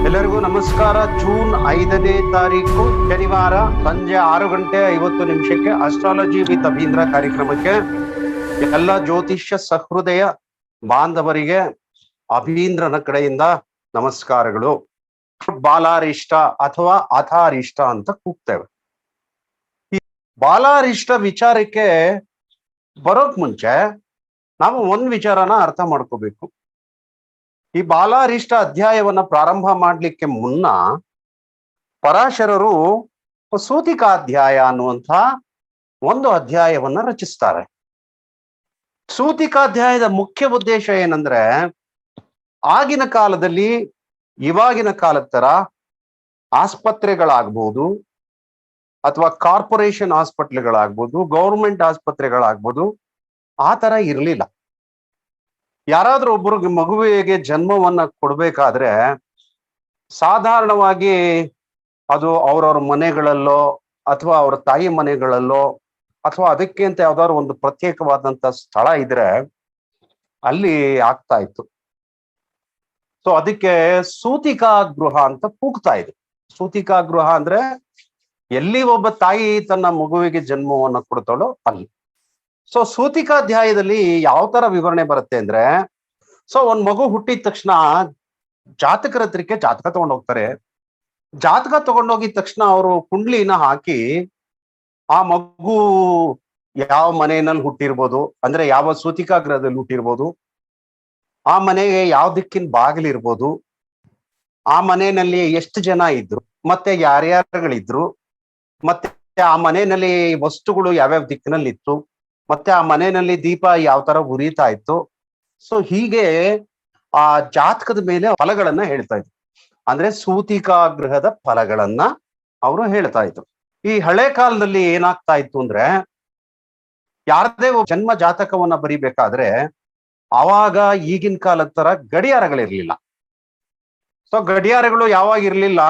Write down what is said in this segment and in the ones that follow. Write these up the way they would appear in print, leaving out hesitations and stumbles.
ಎಲ್ಲರಿಗೂ ನಮಸ್ಕಾರ. ಜೂನ್ 5ನೇ ತಾರೀಕು ಶನಿವಾರ ಸಂಜೆ 6:50 ಅಸ್ಟ್ರಾಲಜಿ ವಿತ್ ಅಭೀಂದ್ರ ಕಾರ್ಯಕ್ರಮಕ್ಕೆ ಎಲ್ಲ ಜ್ಯೋತಿಷ್ಯ ಸಹೃದಯ ಬಾಂಧವರಿಗೆ ಅಭೀಂದ್ರನ ಕಡೆಯಿಂದ ನಮಸ್ಕಾರಗಳು. ಬಾಲಾರಿಷ್ಟ ಅಥವಾ ಅಥಾರಿಷ್ಟ ಅಂತ ಕೂಗ್ತೇವೆ. ಈ ಬಾಲಾರಿಷ್ಟ ವಿಚಾರಕ್ಕೆ ಬರೋಕ್ ಮುಂಚೆ ನಾವು ಒಂದ್ ವಿಚಾರನ ಅರ್ಥ ಮಾಡ್ಕೋಬೇಕು. ಈ ಬಾಲಾರಿಷ್ಟ ಅಧ್ಯಾಯವನ್ನ ಪ್ರಾರಂಭ ಮಾಡ್ಲಿಕ್ಕೆ ಮುನ್ನ ಪರಾಶರರು ಸೂತಿಕಾಧ್ಯಾಯ ಅನ್ನುವಂಥ ಒಂದು ಅಧ್ಯಾಯವನ್ನ ರಚಿಸ್ತಾರೆ. ಸೂತಿಕಾಧ್ಯಾಯದ ಮುಖ್ಯ ಉದ್ದೇಶ ಏನಂದ್ರೆ, ಆಗಿನ ಕಾಲದಲ್ಲಿ ಇವಾಗಿನ ಕಾಲದ ತರ ಆಸ್ಪತ್ರೆಗಳಾಗ್ಬೋದು ಅಥವಾ ಕಾರ್ಪೊರೇಷನ್ ಹಾಸ್ಪಿಟ್ಲ್ಗಳಾಗ್ಬೋದು, ಗೌರ್ಮೆಂಟ್ ಆಸ್ಪತ್ರೆಗಳಾಗ್ಬೋದು, ಆ ತರ ಇರ್ಲಿಲ್ಲ. ಯಾರಾದ್ರೂ ಒಬ್ಬರಿಗೆ ಮಗುವಿಗೆ ಜನ್ಮವನ್ನ ಕೊಡ್ಬೇಕಾದ್ರೆ ಸಾಧಾರಣವಾಗಿ ಅದು ಅವ್ರವ್ರ ಮನೆಗಳಲ್ಲೋ ಅಥವಾ ಅವ್ರ ತಾಯಿ ಮನೆಗಳಲ್ಲೋ ಅಥವಾ ಅದಕ್ಕೆ ಅಂತ ಯಾವ್ದಾದ್ರು ಒಂದು ಪ್ರತ್ಯೇಕವಾದಂತ ಸ್ಥಳ ಇದ್ರೆ ಅಲ್ಲಿ ಆಗ್ತಾ ಇತ್ತು. ಸೊ ಅದಕ್ಕೆ ಸೂತಿಕಾ ಗೃಹ ಅಂತ ಕೂಗ್ತಾ ಇದೆ. ಸೂತಿಕಾ ಗೃಹ ಅಂದ್ರೆ ಎಲ್ಲಿ ಒಬ್ಬ ತಾಯಿ ತನ್ನ ಮಗುವಿಗೆ ಜನ್ಮವನ್ನ ಕೊಡ್ತಾಳೋ ಅಲ್ಲಿ. ಸೊ ಸೂತಿಕಾಧ್ಯಾಯದಲ್ಲಿ ಯಾವ ತರ ವಿವರಣೆ ಬರುತ್ತೆ ಅಂದ್ರೆ, ಸೊ ಒಂದ್ ಮಗು ಹುಟ್ಟಿದ ತಕ್ಷಣ ಜಾತಕರ ಹತ್ರಕ್ಕೆ ಜಾತಕ ತಗೊಂಡೋಗ್ತಾರೆ. ಜಾತಕ ತಗೊಂಡೋಗಿದ ತಕ್ಷಣ ಅವರು ಕುಂಡ್ಲಿನ ಹಾಕಿ ಆ ಮಗು ಯಾವ ಮನೆಯಲ್ಲಿ ಹುಟ್ಟಿರ್ಬೋದು, ಅಂದ್ರೆ ಯಾವ ಸೂತಿಕಾ ಗ್ರಹದಲ್ಲಿ ಹುಟ್ಟಿರ್ಬೋದು, ಆ ಮನೆಗೆ ಯಾವ ದಿಕ್ಕಿನ ಬಾಗಿಲಿರ್ಬೋದು, ಆ ಮನೆಯಲ್ಲಿ ಎಷ್ಟು ಜನ ಇದ್ರು, ಮತ್ತೆ ಯಾರ್ಯಾರುಗಳಿದ್ರು, ಮತ್ತೆ ಆ ಮನೆಯಲ್ಲಿ ವಸ್ತುಗಳು ಯಾವ್ಯಾವ ದಿಕ್ಕಿನಲ್ಲಿ ಇತ್ತು, ಮತ್ತೆ ಆ ಮನೆಯಲ್ಲಿ ದೀಪ ಯಾವ ತರ ಉರಿತಾ ಇತ್ತು. ಸೊ ಹೀಗೆ ಆ ಜಾತಕದ ಮೇಲೆ ಫಲಗಳನ್ನ ಹೇಳ್ತಾ ಇದ್ರು. ಅಂದ್ರೆ ಸೂತಿಕಾ ಗೃಹದ ಫಲಗಳನ್ನ ಅವರು ಹೇಳ್ತಾ ಇದ್ರು. ಈ ಹಳೆ ಕಾಲದಲ್ಲಿ ಏನಾಗ್ತಾ ಇತ್ತು ಅಂದ್ರೆ, ಯಾರದೇ ಜನ್ಮ ಜಾತಕವನ್ನ ಬರಿಬೇಕಾದ್ರೆ ಆವಾಗ ಈಗಿನ ಕಾಲದ ತರ ಗಡಿಯಾರಗಳಿರ್ಲಿಲ್ಲ. ಸೊ ಗಡಿಯಾರಗಳು ಯಾವಾಗ ಇರ್ಲಿಲ್ಲ,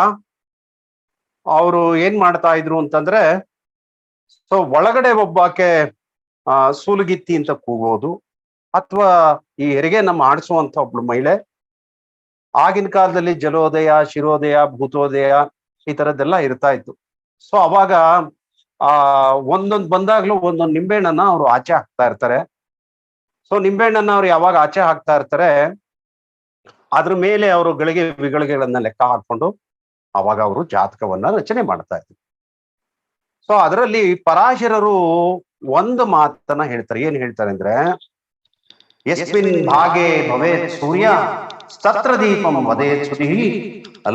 ಅವರು ಏನ್ ಮಾಡ್ತಾ ಇದ್ರು ಅಂತಂದ್ರೆ, ಸೊ ಒಳಗಡೆ ಒಬ್ಬಾಕೆ ಸೂಲಗಿತ್ತಿ ಅಂತ ಕೂಗೋದು, ಅಥವಾ ಈ ಹೆರಿಗೆ ನಮ್ಮ ಆಡಿಸುವಂತ ಒಬ್ಳು ಮಹಿಳೆ. ಆಗಿನ ಕಾಲದಲ್ಲಿ ಜಲೋದಯ, ಶಿರೋದಯ, ಭೂತೋದಯ ಈ ತರದ್ದೆಲ್ಲ ಇರ್ತಾ ಇತ್ತು. ಸೊ ಅವಾಗ ಒಂದೊಂದು ಬಂದಾಗ್ಲೂ ಒಂದೊಂದು ನಿಂಬೆಹಣ್ಣನ್ನ ಅವರು ಆಚೆ ಹಾಕ್ತಾ ಇರ್ತಾರೆ. ಸೊ ನಿಂಬೆಹಣ್ಣನ್ನ ಅವ್ರು ಯಾವಾಗ ಆಚೆ ಹಾಕ್ತಾ ಇರ್ತಾರೆ, ಅದ್ರ ಮೇಲೆ ಅವರು ಗಳಿಗೆ ವಿಗಳಿಗೆಗಳನ್ನ ಲೆಕ್ಕ ಹಾಕೊಂಡು ಅವಾಗ ಅವರು ಜಾತಕವನ್ನ ರಚನೆ ಮಾಡ್ತಾ ಇದ್ರು. ಸೊ ಅದರಲ್ಲಿ ಪರಾಶರರು ಒಂದು ಮಾತನ್ನ ಹೇಳ್ತಾರೆ. ಏನ್ ಹೇಳ್ತಾರೆ ಅಂದ್ರೆ, ಯಸ್ಮಿನ್ ಭಾಗೆ ಭವೇತ್ ಸೂರ್ಯ ಸ್ತತ್ರ ದೀಪಂ ವದೇತ್ ಸುಧಿ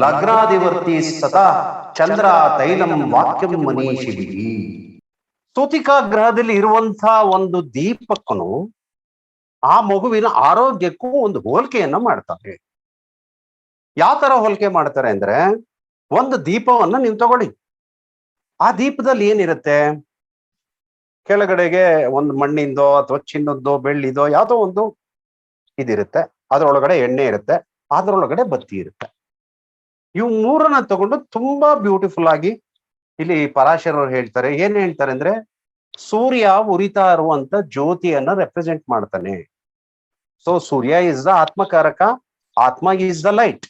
ಲಗ್ನಾಧಿವರ್ತಿ ಸತಾ ಚಂದ್ರ ತೈಲಂ ವಾಕ್ಯಂ ಮನೀಷಿಭಿ. ಸೂತಿಕಾ ಗ್ರಹದಲ್ಲಿ ಇರುವಂತ ಒಂದು ದೀಪಕ್ಕನು ಆ ಮಗುವಿನ ಆರೋಗ್ಯಕ್ಕೂ ಒಂದು ಹೋಲಿಕೆಯನ್ನ ಮಾಡ್ತಾರೆ. ಯಾವ ತರ ಹೋಲಿಕೆ ಮಾಡ್ತಾರೆ ಅಂದ್ರೆ, ಒಂದು ದೀಪವನ್ನ ನೀವು ತಗೊಳ್ಳಿ. ಆ ದೀಪದಲ್ಲಿ ಏನಿರುತ್ತೆ, ಕೆಳಗಡೆಗೆ ಒಂದು ಮಣ್ಣಿಂದೋ ಅಥವಾ ಚಿನ್ನದ್ದೋ ಬೆಳ್ಳಿದೋ ಯಾವುದೋ ಒಂದು ಇದಿರುತ್ತೆ, ಅದರೊಳಗಡೆ ಎಣ್ಣೆ ಇರುತ್ತೆ, ಅದರೊಳಗಡೆ ಬತ್ತಿ ಇರುತ್ತೆ. ಇವು ಮೂರನ್ನ ತಗೊಂಡು ತುಂಬಾ ಬ್ಯೂಟಿಫುಲ್ ಆಗಿ ಇಲ್ಲಿ ಪರಾಶರರು ಹೇಳ್ತಾರೆ. ಏನ್ ಹೇಳ್ತಾರೆ ಅಂದ್ರೆ, ಸೂರ್ಯ ಉರಿತಾ ಇರುವಂತ ಜ್ಯೋತಿಯನ್ನ ರೆಪ್ರೆಸೆಂಟ್ ಮಾಡ್ತಾನೆ. ಸೊ ಸೂರ್ಯ ಇಸ್ ದ ಆತ್ಮಕಾರಕ, ಆತ್ಮ ಈಸ್ ದ ಲೈಟ್.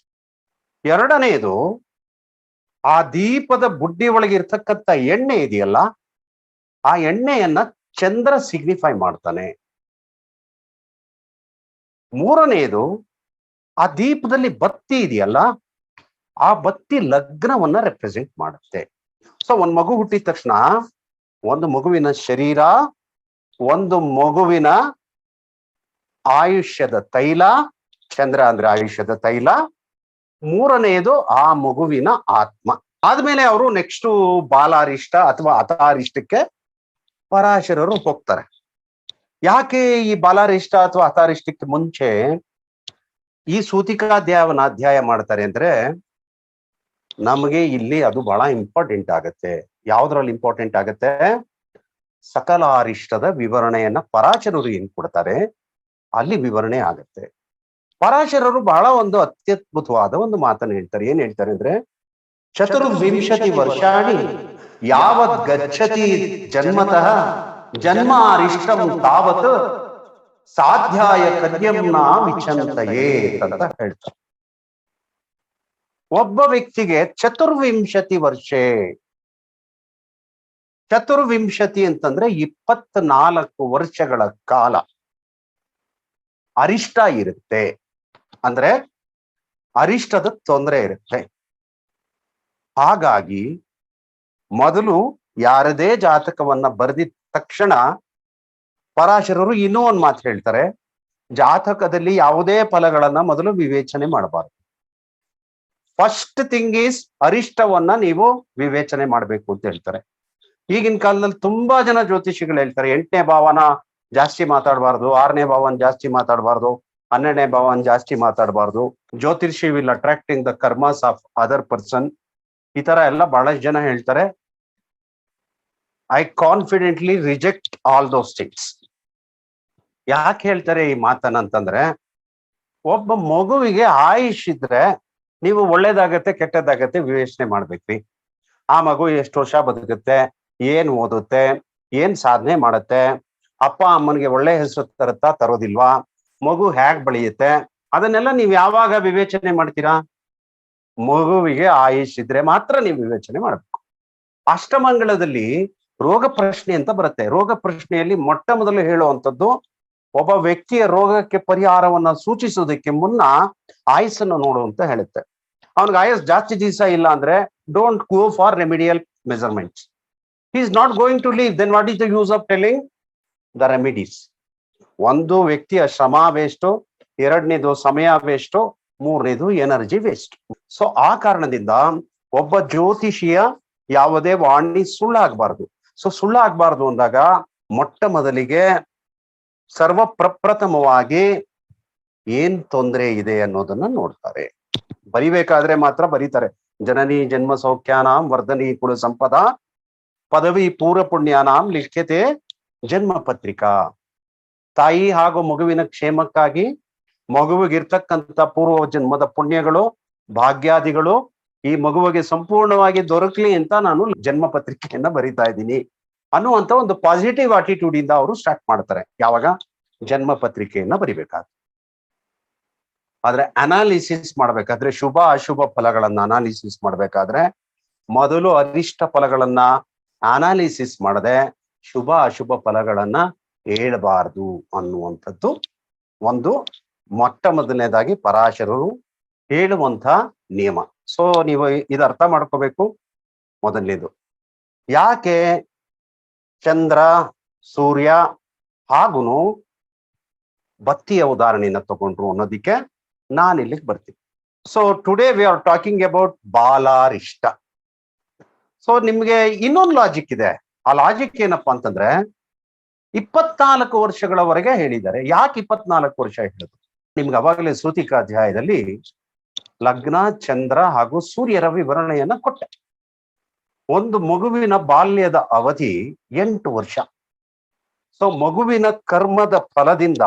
ಎರಡನೆಯದು, ಆ ದೀಪದ ಬುಡ್ಡಿ ಒಳಗೆ ಇರ್ತಕ್ಕಂಥ ಎಣ್ಣೆ ಇದೆಯಲ್ಲ, ಆ ಎಣ್ಣೆಯನ್ನ ಚಂದ್ರ ಸಿಗ್ನಿಫೈ ಮಾಡ್ತಾನೆ. ಮೂರನೆಯದು, ಆ ದೀಪದಲ್ಲಿ ಬತ್ತಿ ಇದೆಯಲ್ಲ, ಆ ಬತ್ತಿ ಲಗ್ನವನ್ನ ರೆಪ್ರೆಸೆಂಟ್ ಮಾಡುತ್ತೆ. ಸೊ ಒಂದ್ ಮಗು ಹುಟ್ಟಿದ ತಕ್ಷಣ ಒಂದು ಮಗುವಿನ ಶರೀರ, ಒಂದು ಮಗುವಿನ ಆಯುಷ್ಯದ ತೈಲ, ಚಂದ್ರ ಅಂದ್ರೆ ಆಯುಷ್ಯದ ತೈಲ, ಮೂರನೆಯದು ಆ ಮಗುವಿನ ಆತ್ಮ. ಆದ್ಮೇಲೆ ಅವರು ನೆಕ್ಸ್ಟ್ ಬಾಲಾರಿಷ್ಟ ಅಥವಾ ಅಥಾರಿಷ್ಟಕ್ಕೆ ಪರಾಶರರು ಹೋಗ್ತಾರೆ. ಯಾಕೆ ಈ ಬಾಲಾರಿಷ್ಟ ಅಥವಾ ಅಥಾರಿಷ್ಟಕ್ಕೆ ಮುಂಚೆ ಈ ಸೂತಿಕಾಧ್ಯಾಯವನ್ನ ಅಧ್ಯಾಯ ಮಾಡ್ತಾರೆ ಅಂದ್ರೆ, ನಮಗೆ ಇಲ್ಲಿ ಅದು ಬಹಳ ಇಂಪಾರ್ಟೆಂಟ್ ಆಗತ್ತೆ. ಯಾವ್ದ್ರಲ್ಲಿ ಇಂಪಾರ್ಟೆಂಟ್ ಆಗತ್ತೆ? ಸಕಲಾರಿಷ್ಟದ ವಿವರಣೆಯನ್ನ ಪರಾಶರರು ಏನ್ ಕೊಡ್ತಾರೆ ಅಲ್ಲಿ ವಿವರಣೆ ಆಗತ್ತೆ. ಪರಾಶರರು ಬಹಳ ಒಂದು ಅತ್ಯದ್ಭುತವಾದ ಒಂದು ಮಾತನ್ನು ಹೇಳ್ತಾರೆ. ಏನ್ ಹೇಳ್ತಾರೆ ಅಂದ್ರೆ, ಚತುರ್ವಿಂಶತಿ ವರ್ಷಾಣಿ ಯಾವತ್ ಗಚ್ಚತಿ ಜನ್ಮತಃ ಜನ್ಮಾರಿಷ್ಟಂ ತಾವತ್ ಸಾಧ್ಯಾಯ ಕರ್ಯಂನ ವಿಚಂತಯೇ ಅಂತ ಹೇಳ್ತಾರೆ. ಒಬ್ಬ ವ್ಯಕ್ತಿಗೆ ಚತುರ್ವಿಂಶತಿ ವರ್ಷೆ. ಚತುರ್ವಿಂಶತಿ ಅಂತಂದ್ರೆ 24 ವರ್ಷಗಳ ಕಾಲ ಅರಿಷ್ಟ ಇರುತ್ತೆ. ಅಂದ್ರೆ ಅರಿಷ್ಟದ ತೊಂದರೆ ಇರುತ್ತೆ. ಹಾಗಾಗಿ ಮೊದಲು ಯಾರದೇ ಜಾತಕವನ್ನ ಬರೆದಿದ ತಕ್ಷಣ ಪರಾಶರರು ಇನ್ನೂ ಒಂದು ಮಾತು ಹೇಳ್ತಾರೆ, ಜಾತಕದಲ್ಲಿ ಯಾವುದೇ ಫಲಗಳನ್ನ ಮೊದಲು ವಿವೇಚನೆ ಮಾಡಬಾರದು. ಫಸ್ಟ್ ಥಿಂಗ್ ಈಸ್ ಅರಿಷ್ಟವನ್ನ ನೀವು ವಿವೇಚನೆ ಮಾಡ್ಬೇಕು ಅಂತ ಹೇಳ್ತಾರೆ. ಈಗಿನ ಕಾಲದಲ್ಲಿ ತುಂಬಾ ಜನ ಜ್ಯೋತಿಷಿಗಳು ಹೇಳ್ತಾರೆ 8ನೇ ಭಾವನ ಜಾಸ್ತಿ ಮಾತಾಡಬಾರ್ದು, 6ನೇ ಭಾವನ ಜಾಸ್ತಿ ಮಾತಾಡಬಾರ್ದು, 12ನೇ ಭಾವನ ಜಾಸ್ತಿ ಮಾತಾಡಬಾರ್ದು, ಜ್ಯೋತಿಷಿ will attracting the karmas of other person. ಈ ತರ ಎಲ್ಲ ಬಹಳಷ್ಟು ಜನ ಹೇಳ್ತಾರೆ. I confidently reject all those things. ಯಾಕೆ ಹೇಳ್ತಾರೆ ಈ ಮಾತನ್ನ ಅಂತಂದ್ರೆ, ಒಬ್ಬ ಮಗುವಿಗೆ ಆಯುಷ್ ಇದ್ರೆ ನೀವು ಒಳ್ಳೇದಾಗತ್ತೆ ಕೆಟ್ಟದಾಗತ್ತೆ ವಿವೇಚನೆ ಮಾಡ್ಬೇಕ್ರಿ. ಆ ಮಗು ಎಷ್ಟು ವರ್ಷ ಬದುಕುತ್ತೆ, ಏನ್ ಓದುತ್ತೆ, ಏನ್ ಸಾಧನೆ ಮಾಡುತ್ತೆ, ಅಪ್ಪ ಅಮ್ಮನಿಗೆ ಒಳ್ಳೆ ಹೆಸರು ತರುತ್ತಾ ತರೋದಿಲ್ವಾ, ಮಗು ಹೇಗ್ ಬೆಳೆಯುತ್ತೆ, ಅದನ್ನೆಲ್ಲ ನೀವು ಯಾವಾಗ ವಿವೇಚನೆ ಮಾಡ್ತೀರಾ? ಮಗುವಿಗೆ ಆಯುಷ್ ಇದ್ರೆ ಮಾತ್ರ ನೀವು ವಿವೇಚನೆ ಮಾಡ್ಬೇಕು. ಅಷ್ಟಮಂಗಳದಲ್ಲಿ ರೋಗ ಪ್ರಶ್ನೆ ಅಂತ ಬರುತ್ತೆ. ರೋಗ ಪ್ರಶ್ನೆಯಲ್ಲಿ ಮೊಟ್ಟ ಮೊದಲು ಹೇಳುವಂಥದ್ದು, ಒಬ್ಬ ವ್ಯಕ್ತಿಯ ರೋಗಕ್ಕೆ ಪರಿಹಾರವನ್ನ ಸೂಚಿಸೋದಕ್ಕೆ ಮುನ್ನ ಆಯುಸ್ಸನ್ನು ನೋಡು ಅಂತ ಹೇಳುತ್ತೆ. ಅವನಿಗೆ ಆಯುಸ್ ಜಾಸ್ತಿ ದಿವಸ ಇಲ್ಲ ಅಂದ್ರೆ don't go for remedial measurements. He is not going to leave, then what is the use of telling the remedies? ಒಂದು ವ್ಯಕ್ತಿಯ ಶ್ರಮ ವೇಸ್ಟ್, ಎರಡನೇದು ಸಮಯ ವೇಸ್ಟ್, ಮೂರನೇದು ಎನರ್ಜಿ ವೇಸ್ಟ್. ಸೊ ಆ ಕಾರಣದಿಂದ ಒಬ್ಬ ಜ್ಯೋತಿಷಿಯ ಯಾವುದೇ ವಾಣಿ ಸುಳ್ಳಾಗಬಾರ್ದು. ಸೊ ಸುಳ್ಳಾಗಬಾರ್ದು ಅಂದಾಗ ಮೊಟ್ಟ ಮೊದಲಿಗೆ ಪ್ರಪ್ರಥಮವಾಗಿ ಏನ್ ತೊಂದರೆ ಇದೆ ಅನ್ನೋದನ್ನ ನೋಡ್ತಾರೆ. ಬರಿಬೇಕಾದ್ರೆ ಮಾತ್ರ ಬರೀತಾರೆ, ಜನನಿ ಜನ್ಮ ಸೌಖ್ಯಾನಾಂ ವರ್ಧನಿ ಕುಲ ಸಂಪದ ಪದವಿ ಪೂರ್ವ ಪುಣ್ಯಾನಾಂ ಲಿಖ್ಯತೆ ಜನ್ಮ ಪತ್ರಿಕಾ. ತಾಯಿ ಹಾಗೂ ಮಗುವಿನ ಕ್ಷೇಮಕ್ಕಾಗಿ ಮಗುವಿಗಿರ್ತಕ್ಕಂಥ ಪೂರ್ವ ಜನ್ಮದ ಪುಣ್ಯಗಳು ಭಾಗ್ಯಾದಿಗಳು ಈ ಮಗುವಿಗೆ ಸಂಪೂರ್ಣವಾಗಿ ದೊರಕಲಿ ಅಂತ ನಾನು ಜನ್ಮ ಪತ್ರಿಕೆಯನ್ನ ಬರಿತಾ ಇದ್ದೀನಿ ಅನ್ನುವಂತ ಒಂದು ಪಾಸಿಟಿವ್ ಆಟಿಟ್ಯೂಡ್ ಇಂದ ಅವರು ಸ್ಟಾರ್ಟ್ ಮಾಡ್ತಾರೆ. ಯಾವಾಗ? ಜನ್ಮ ಪತ್ರಿಕೆಯನ್ನ ಬರಿಬೇಕಾದ್ರೆ. ಆದ್ರೆ ಅನಾಲಿಸಿಸ್ ಮಾಡ್ಬೇಕಾದ್ರೆ, ಶುಭ ಅಶುಭ ಫಲಗಳನ್ನ ಅನಾಲಿಸಿಸ್ ಮಾಡ್ಬೇಕಾದ್ರೆ ಮೊದಲು ಅರಿಷ್ಟ ಫಲಗಳನ್ನ ಅನಾಲಿಸಿಸ್ ಮಾಡದೆ ಶುಭ ಅಶುಭ ಫಲಗಳನ್ನ ಹೇಳಬಾರ್ದು ಅನ್ನುವಂಥದ್ದು ಒಂದು ಮೊಟ್ಟ ಮೊದಲನೇದಾಗಿ ಪರಾಶರರು ಹೇಳುವಂತ ನಿಯಮ. ಸೊ ನೀವು ಇದು ಅರ್ಥ ಮಾಡ್ಕೋಬೇಕು. ಮೊದಲನೇದು, ಯಾಕೆ ಚಂದ್ರ ಸೂರ್ಯ ಹಾಗೂ ಬತ್ತಿಯ ಉದಾಹರಣೆಯನ್ನ ತಗೊಂಡ್ರು ಅನ್ನೋದಕ್ಕೆ ನಾನು ಇಲ್ಲಿಗೆ ಬರ್ತೀನಿ. So today we are talking about balarishta. So ನಿಮ್ಗೆ ಇನ್ನೊಂದು ಲಾಜಿಕ್ ಇದೆ. ಆ ಲಾಜಿಕ್ ಏನಪ್ಪಾ ಅಂತಂದ್ರೆ, 24 ವರ್ಷಗಳವರೆಗೆ ಹೇಳಿದ್ದಾರೆ. ಯಾಕೆ 24 ವರ್ಷ ಹೇಳಿದ್ರು? ನಿಮ್ಗೆ ಅವಾಗಲೇ ಸೂತಿಕಾ ಅಧ್ಯಾಯದಲ್ಲಿ ಲಗ್ನ, ಚಂದ್ರ ಹಾಗೂ ಸೂರ್ಯರ ವಿವರಣೆಯನ್ನ ಕೊಟ್ಟೆ. ಒಂದು ಮಗುವಿನ ಬಾಲ್ಯದ ಅವಧಿ 8 ವರ್ಷ. ಸೊ ಮಗುವಿನ ಕರ್ಮದ ಫಲದಿಂದ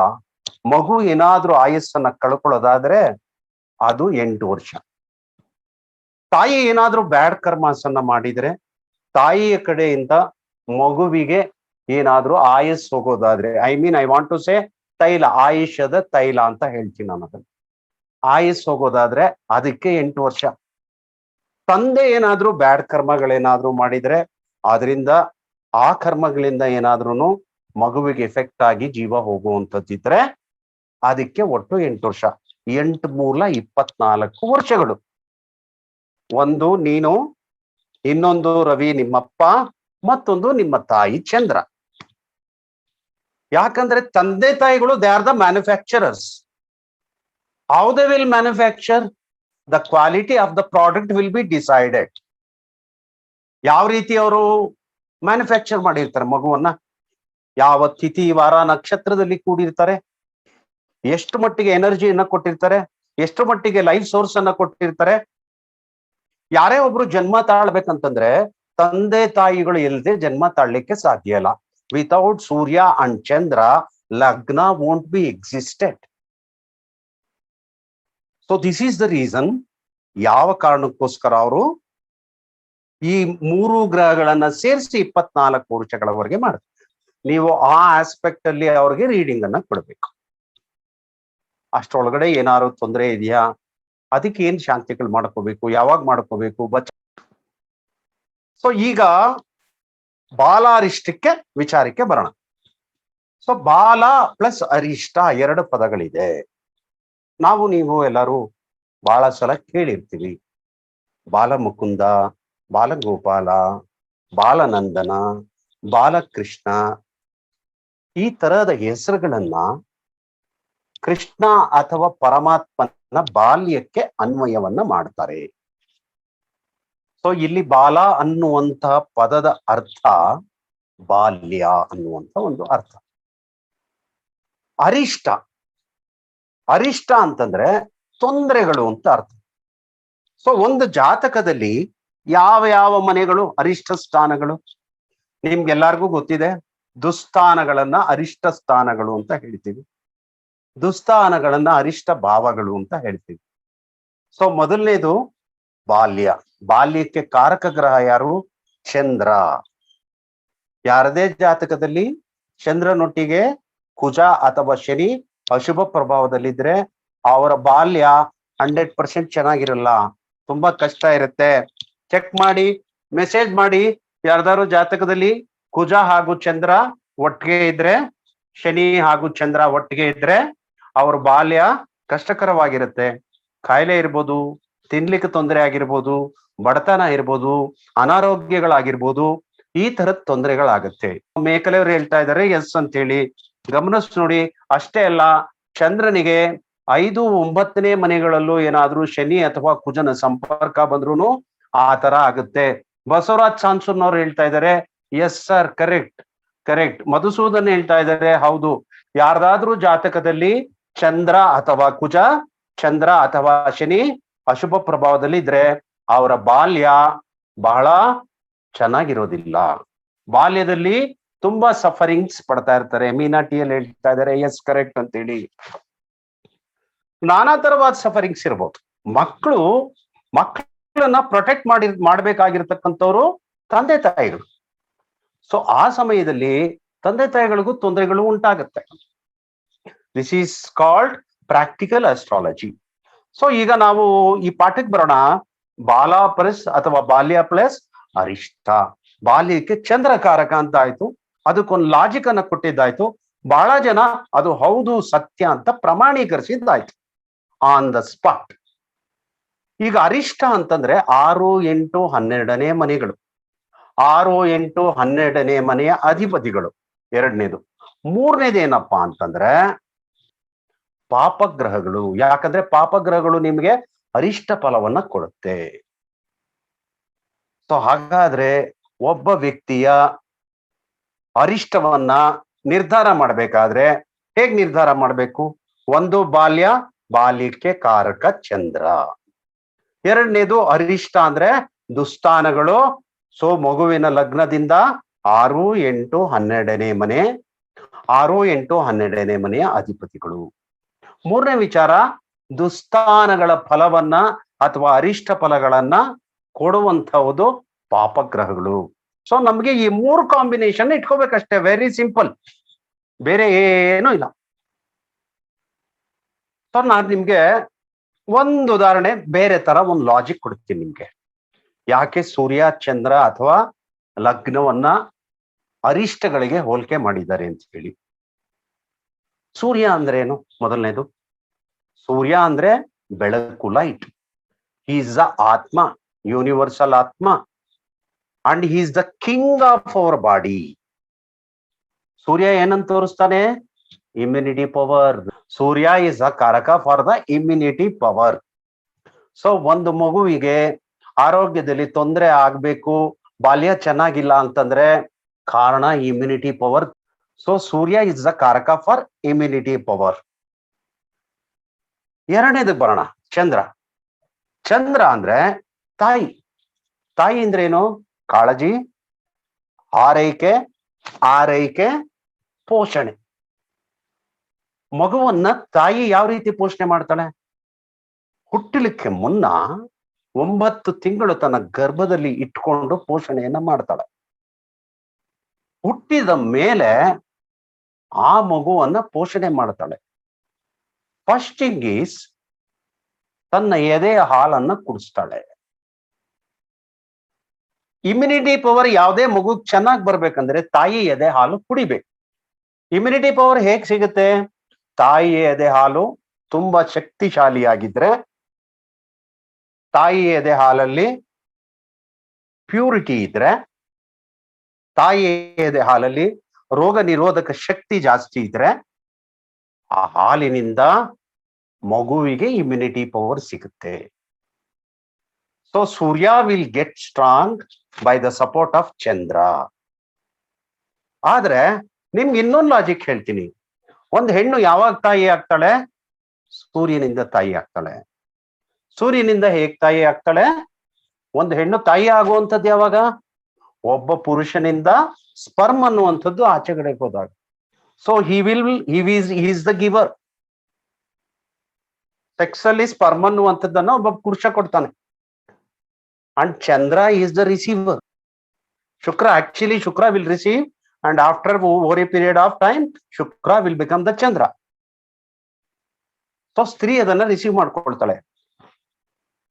ಮಗು ಏನಾದ್ರೂ ಆಯಸ್ಸನ್ನ ಕಳ್ಕೊಳ್ಳೋದಾದ್ರೆ ಅದು 8 ವರ್ಷ. ತಾಯಿ ಏನಾದ್ರೂ ಬ್ಯಾಡ್ ಕರ್ಮಸನ್ನ ಮಾಡಿದ್ರೆ, ತಾಯಿಯ ಕಡೆಯಿಂದ ಮಗುವಿಗೆ ಏನಾದ್ರೂ ಆಯಸ್ ಹೋಗೋದಾದ್ರೆ, ಐ ವಾಂಟ್ ಟು ಸೇ ತೈಲ, ಆಯುಷ್ಯದ ತೈಲ ಅಂತ ಹೇಳ್ತೀನಿ ನಾನು ಅದನ್ನ. ಆಯಸ್ ಹೋಗೋದಾದ್ರೆ ಅದಕ್ಕೆ 8 ವರ್ಷ. ತಂದೆ ಏನಾದ್ರೂ ಬ್ಯಾಡ್ ಕರ್ಮಗಳೇನಾದ್ರೂ ಮಾಡಿದ್ರೆ ಅದರಿಂದ ಆ ಕರ್ಮಗಳಿಂದ ಏನಾದ್ರೂ ಮಗುವಿಗೆ ಎಫೆಕ್ಟ್ ಆಗಿ ಜೀವ ಹೋಗುವಂಥದ್ದಿದ್ರೆ ಅದಕ್ಕೆ ಒಟ್ಟು 8 ವರ್ಷ. 8 ಮೂಲ 24 ವರ್ಷಗಳು. ಒಂದು ನೀನು, ಇನ್ನೊಂದು ರವಿ ನಿಮ್ಮಪ್ಪ, ಮತ್ತೊಂದು ನಿಮ್ಮ ತಾಯಿ ಚಂದ್ರ. ಯಾಕಂದ್ರೆ ತಂದೆ ತಾಯಿಗಳು they are the manufacturers. How they will manufacture? The quality of the product will be decided. ಯಾವ ರೀತಿ ಅವರು ಮ್ಯಾನುಫ್ಯಾಕ್ಚರ್ ಮಾಡಿರ್ತಾರೆ ಮಗುವನ್ನ, ಯಾವ ತಿಥಿ ವಾರ ನಕ್ಷತ್ರದಲ್ಲಿ ಕೂಡಿರ್ತಾರೆ, ಎಷ್ಟು ಮಟ್ಟಿಗೆ ಎನರ್ಜಿಯನ್ನ ಕೊಟ್ಟಿರ್ತಾರೆ, ಎಷ್ಟು ಮಟ್ಟಿಗೆ ಲೈಫ್ ಸೋರ್ಸ್ ಅನ್ನ ಕೊಟ್ಟಿರ್ತಾರೆ. ಯಾರೇ ಒಬ್ರು ಜನ್ಮ ತಾಳ್ಬೇಕಂತಂದ್ರೆ ತಂದೆ ತಾಯಿಗಳು ಇಲ್ಲದೆ ಜನ್ಮ ತಾಳ್ಲಿಕ್ಕೆ ಸಾಧ್ಯ ಇಲ್ಲ. ವಿತೌಟ್ ಸೂರ್ಯ ಅಂಡ್ ಚಂದ್ರ ಲಗ್ನ won't be existed. So this is the reason ಯಾವ ಕಾರಣಕ್ಕೋಸ್ಕರ ಅವರು ಈ 3 ಗ್ರಹಗಳನ್ನ ಸೇರಿಸಿ 24 ವರ್ಷಗಳವರೆಗೆ ಮಾಡ್ತಾರೆ. ನೀವು ಆ ಆಸ್ಪೆಕ್ಟ್ ಅಲ್ಲಿ ಅವ್ರಿಗೆ ರೀಡಿಂಗ್ ಅನ್ನ ಕೊಡ್ಬೇಕು. ಅಷ್ಟರೊಳಗಡೆ ಏನಾದ್ರು ತೊಂದರೆ ಇದೆಯಾ ಅದಕ್ಕೆ ಏನ್ ಶಾಂತಿಗಳು ಮಾಡ್ಕೋಬೇಕು, ಯಾವಾಗ ಮಾಡ್ಕೋಬೇಕು ಸೊ ಈಗ ಬಾಲಾರಿಷ್ಟಕ್ಕೆ ವಿಚಾರಕ್ಕೆ ಬರೋಣ. ಸೊ ಬಾಲ ಪ್ಲಸ್ ಅರಿಷ್ಟ ಎರಡು ಪದಗಳಿದೆ. ನೀವು ಎಲ್ಲರೂ ಬಹಳ ಸಲ ಕೇಳಿರ್ತೀವಿ. ಬಾಲಮುಕುಂದ, ಬಾಲಗೋಪಾಲ, ಬಾಲನಂದನ, ಬಾಲಕೃಷ್ಣ, ಈ ತರಹದ ಹೆಸರುಗಳನ್ನ ಕೃಷ್ಣ ಅಥವಾ ಪರಮಾತ್ಮನ ಬಾಲ್ಯಕ್ಕೆ ಅನ್ವಯವನ್ನ ಮಾಡ್ತಾರೆ. ಸೊ ಇಲ್ಲಿ ಬಾಲ ಅನ್ನುವಂತಹ ಪದದ ಅರ್ಥ ಬಾಲ್ಯ ಅನ್ನುವಂತ ಒಂದು ಅರ್ಥ. ಅರಿಷ್ಟ, ಅರಿಷ್ಟ ಅಂತಂದ್ರೆ ತೊಂದರೆಗಳು ಅಂತ ಅರ್ಥ. ಸೊ ಒಂದು ಜಾತಕದಲ್ಲಿ ಯಾವ ಯಾವ ಮನೆಗಳು ಅರಿಷ್ಟ ಸ್ಥಾನಗಳು ನಿಮ್ಗೆಲ್ಲಾರ್ಗೂ ಗೊತ್ತಿದೆ. ದುಸ್ಥಾನಗಳನ್ನ ಅರಿಷ್ಟ ಸ್ಥಾನಗಳು ಅಂತ ಹೇಳ್ತೀವಿ, ದುಸ್ಥಾನಗಳನ್ನ ಅರಿಷ್ಟ ಭಾವಗಳು ಅಂತ ಹೇಳ್ತೀವಿ. ಸೊ ಮೊದಲನೇದು ಬಾಲ್ಯ. ಬಾಲ್ಯಕ್ಕೆ ಕಾರಕ ಗ್ರಹ ಯಾರು? ಚಂದ್ರ. ಯಾರದೇ ಜಾತಕದಲ್ಲಿ ಚಂದ್ರನೊಟ್ಟಿಗೆ ಕುಜ ಅಥವಾ ಶನಿ ಅಶುಭ ಪ್ರಭಾವದಲ್ಲಿದ್ರೆ ಅವರ ಬಾಲ್ಯ 100% ಚೆನ್ನಾಗಿರಲ್ಲ, ತುಂಬಾ ಕಷ್ಟ ಇರುತ್ತೆ. ಚೆಕ್ ಮಾಡಿ, ಮೆಸೇಜ್ ಮಾಡಿ. ಯಾರ್ದಾರು ಜಾತಕದಲ್ಲಿ ಕುಜ ಹಾಗೂ ಚಂದ್ರ ಒಟ್ಟಿಗೆ ಇದ್ರೆ, ಶನಿ ಹಾಗೂ ಚಂದ್ರ ಒಟ್ಟಿಗೆ ಇದ್ರೆ ಅವ್ರ ಬಾಲ್ಯ ಕಷ್ಟಕರವಾಗಿರುತ್ತೆ. ಕಾಯಿಲೆ ಇರ್ಬೋದು, ತಿನ್ಲಿಕ್ಕೆ ತೊಂದರೆ ಆಗಿರ್ಬೋದು, ಬಡತನ ಇರ್ಬೋದು, ಅನಾರೋಗ್ಯಗಳಾಗಿರ್ಬೋದು, ಈ ತರದ ತೊಂದರೆಗಳಾಗತ್ತೆ. ಮೇಕಲೆಯವರು ಹೇಳ್ತಾ ಇದ್ದಾರೆ ಎಸ್ ಅಂತ ಹೇಳಿ. ಗಮನಿಸ್ ನೋಡಿ. ಅಷ್ಟೇ ಅಲ್ಲ, ಚಂದ್ರನಿಗೆ 5, 9ನೇ ಮನೆಗಳಲ್ಲೂ ಏನಾದ್ರೂ ಶನಿ ಅಥವಾ ಕುಜನ ಸಂಪರ್ಕ ಬಂದ್ರೂ ಆ ತರ ಆಗುತ್ತೆ. ಬಸವರಾಜ್ ಸಾನ್ಸೂನ್ ಅವ್ರು ಹೇಳ್ತಾ ಇದ್ದಾರೆ yes sir, correct correct. Madhusudan ಹೇಳ್ತಾ ಇದ್ದಾರೆ ಹೌದು, ಯಾರ್ದಾದ್ರೂ ಜಾತಕದಲ್ಲಿ ಚಂದ್ರ ಅಥವಾ ಕುಜ, ಚಂದ್ರ ಅಥವಾ ಶನಿ ಅಶುಭ ಪ್ರಭಾವದಲ್ಲಿ ಇದ್ರೆ ಅವರ ಬಾಲ್ಯ ಬಹಳ ಚೆನ್ನಾಗಿರೋದಿಲ್ಲ. ಬಾಲ್ಯದಲ್ಲಿ ತುಂಬಾ ಸಫರಿಂಗ್ಸ್ ಪಡ್ತಾ ಇರ್ತಾರೆ. ಮೀನಾಟಿಯಲ್ಲಿ ಹೇಳ್ತಾ ಇದ್ದಾರೆ ಎಸ್ ಕರೆಕ್ಟ್ ಅಂತೇಳಿ. ನಾನಾ ತರವಾದ ಸಫರಿಂಗ್ಸ್ ಇರ್ಬೋದು. ಮಕ್ಕಳನ್ನ ಪ್ರೊಟೆಕ್ಟ್ ಮಾಡ್ಬೇಕಾಗಿರ್ತಕ್ಕಂಥವ್ರು ತಂದೆ ತಾಯಿಗಳು. ಸೊ ಆ ಸಮಯದಲ್ಲಿ ತಂದೆ ತಾಯಿಗಳಿಗೂ ತೊಂದರೆಗಳು ಉಂಟಾಗುತ್ತೆ. This is called practical astrology. So ಈಗ ನಾವು ಈ ಪಾಠಕ್ಕೆ ಬರೋಣ. ಬಾಲ ಪ್ಲಸ್ ಅಥವಾ ಬಾಲ್ಯ ಪ್ಲಸ್ ಅರಿಷ್ಟ. ಬಾಲ್ಯಕ್ಕೆ ಚಂದ್ರಕಾರಕ ಅಂತ ಆಯ್ತು, ಅದಕ್ಕೊಂದು ಲಾಜಿಕ್ ಅನ್ನ ಕೊಟ್ಟಿದ್ದಾಯ್ತು. ಬಹಳ ಜನ ಅದು ಹೌದು ಸತ್ಯ ಅಂತ ಪ್ರಮಾಣೀಕರಿಸಿದ್ದಾಯ್ತು ಆನ್ ದ ಸ್ಪಾಟ್. ಈಗ ಅರಿಷ್ಟ ಅಂತಂದ್ರೆ 6, 8, 12ನೇ ಮನೆಗಳು. 6, 8, 12ನೇ ಮನೆಯ ಅಧಿಪತಿಗಳು ಎರಡನೇದು. ಮೂರನೇದು ಏನಪ್ಪಾ ಅಂತಂದ್ರೆ ಪಾಪಗ್ರಹಗಳು. ಯಾಕಂದ್ರೆ ಪಾಪಗ್ರಹಗಳು ನಿಮ್ಗೆ ಅರಿಷ್ಟ ಫಲವನ್ನ ಕೊಡುತ್ತೆ. ಸೊ ಹಾಗಾದ್ರೆ ಒಬ್ಬ ವ್ಯಕ್ತಿಯ ಅರಿಷ್ಟವನ್ನ ನಿರ್ಧಾರ ಮಾಡ್ಬೇಕಾದ್ರೆ ಹೇಗ್ ನಿರ್ಧಾರ ಮಾಡ್ಬೇಕು? ಒಂದು ಬಾಲ್ಯಕ್ಕೆ ಕಾರಕ ಚಂದ್ರ. ಎರಡನೇದು ಅರಿಷ್ಟ ಅಂದ್ರೆ ದುಸ್ಥಾನಗಳು. ಸೊ ಮಗುವಿನ ಲಗ್ನದಿಂದ 6, 8, 12ನೇ ಮನೆ, 6, 8, 12ನೇ ಮನೆಯ ಅಧಿಪತಿಗಳು. ಮೂರನೇ ವಿಚಾರ, ದುಸ್ಥಾನಗಳ ಫಲವನ್ನ ಅಥವಾ ಅರಿಷ್ಟ ಫಲಗಳನ್ನ ಕೊಡುವಂತಹದ್ದು ಪಾಪಗ್ರಹಗಳು. ಸೊ ನಮ್ಗೆ ಈ 3 ಕಾಂಬಿನೇಷನ್ ಇಟ್ಕೋಬೇಕಷ್ಟೇ. ವೆರಿ ಸಿಂಪಲ್, ಬೇರೆ ಏನೂ ಇಲ್ಲ. ಸೊ ನಾನು ನಿಮ್ಗೆ ಒಂದು ಉದಾಹರಣೆ, ಬೇರೆ ತರ ಒಂದು ಲಾಜಿಕ್ ಕೊಡ್ತೀನಿ ನಿಮ್ಗೆ. ಯಾಕೆ ಸೂರ್ಯ, ಚಂದ್ರ ಅಥವಾ ಲಗ್ನವನ್ನ ಅರಿಷ್ಟಗಳಿಗೆ ಹೋಲಿಕೆ ಮಾಡಿದ್ದಾರೆ ಅಂತ ಹೇಳಿ. ಸೂರ್ಯ ಅಂದ್ರೆ ಏನು? ಮೊದಲನೇದು, ಸೂರ್ಯ ಅಂದ್ರೆ ಬೆಳಕು, light. He is the atma, universal atma, and he is the king of our body. Surya ಏನಂತ ತೋರಿಸ್ತಾನೆ? Immunity power. Surya is a karaka for the immunity power. So ಒಂದು ಮಗುವಿಗೆ ಆರೋಗ್ಯದಲ್ಲಿ ತೊಂದರೆ ಆಗ್ಬೇಕು, ಬಾಲ್ಯ ಚೆನ್ನಾಗಿಲ್ಲ ಅಂತಂದ್ರೆ ಕಾರಣ immunity power. So Surya is the karaka for immunity power. ಎರಡನೇದು ಬರೋಣ, ಚಂದ್ರ. ಚಂದ್ರ ಅಂದ್ರೆ ತಾಯಿ. ತಾಯಿ ಅಂದ್ರೆ ಏನು? ಕಾಳಜಿ, ಆರೈಕೆ, ಪೋಷಣೆ. ಮಗುವನ್ನ ತಾಯಿ ಯಾವ ರೀತಿ ಪೋಷಣೆ ಮಾಡ್ತಾಳೆ? ಹುಟ್ಟಲಿಕ್ಕೆ ಮುನ್ನ 9 ತಿಂಗಳು ತನ್ನ ಗರ್ಭದಲ್ಲಿ ಇಟ್ಕೊಂಡು ಪೋಷಣೆಯನ್ನ ಮಾಡ್ತಾಳೆ. ಹುಟ್ಟಿದ ಮೇಲೆ ಆ ಮಗುವನ್ನ ಪೋಷಣೆ ಮಾಡ್ತಾಳೆ. ಫಸ್ಟ್ ಥಿಂಗ್ ಈಸ್ ತನ್ನ ಎದೆಯ ಹಾಲನ್ನ ಕುಡಿಸ್ತಾಳೆ. ಇಮ್ಯುನಿಟಿ ಪವರ್ ಯಾವುದೇ ಮಗು ಚೆನ್ನಾಗಿ ಬರ್ಬೇಕಂದ್ರೆ ತಾಯಿ ಎದೆ ಹಾಲು ಕುಡಿಬೇಕು. ಇಮ್ಯುನಿಟಿ ಪವರ್ ಹೇಗ್ ಸಿಗುತ್ತೆ? ತಾಯಿ ಎದೆ ಹಾಲು ತುಂಬಾ ಶಕ್ತಿಶಾಲಿಯಾಗಿದ್ರೆ, ತಾಯಿ ಎದೆ ಹಾಲಲ್ಲಿ ಪ್ಯೂರಿಟಿ ಇದ್ರೆ, ತಾಯಿ ಎದೆ ಹಾಲಲ್ಲಿ ರೋಗ ನಿರೋಧಕ ಶಕ್ತಿ ಜಾಸ್ತಿ ಇದ್ರೆ, ಆ ಹಾಲಿನಿಂದ ಮಗುವಿಗೆ ಇಮ್ಯುನಿಟಿ ಪವರ್ ಸಿಗುತ್ತೆ. So Surya will get strong by the support of Chandra. ಆದ್ರೆ ನಿಮ್ಗೆ ಇನ್ನೊಂದು ಲಾಜಿಕ್ ಹೇಳ್ತೀನಿ. ಒಂದು ಹೆಣ್ಣು ಯಾವಾಗ ತಾಯಿ ಆಗ್ತಾಳೆ? ಸೂರ್ಯನಿಂದ ತಾಯಿ ಆಗ್ತಾಳೆ. ಸೂರ್ಯನಿಂದ ಹೇಗ್ ತಾಯಿ ಆಗ್ತಾಳೆ? ಒಂದು ಹೆಣ್ಣು ತಾಯಿ ಆಗುವಂಥದ್ದು ಯಾವಾಗ? ಒಬ್ಬ ಪುರುಷನಿಂದ ಸ್ಪರ್ಮ್ ಅನ್ನುವಂಥದ್ದು ಆಚೆಗಡೆ ಹೋದಾಗ. So is the ಗಿವರ್. ಸೆಕ್ಸ್ ಅಲ್ಲಿ ಸ್ಪರ್ಮ್ ಅನ್ನುವಂಥದ್ದನ್ನ ಒಬ್ಬ ಪುರುಷ ಕೊಡ್ತಾನೆ. And Chandra is the receiver. Shukra will receive, and after over a period of time Shukra will become the Chandra. So ಸ್ತ್ರೀ ಅದನ್ನ ರಿಸೀವ್ ಮಾಡ್ಕೊಳ್ತಾಳೆ.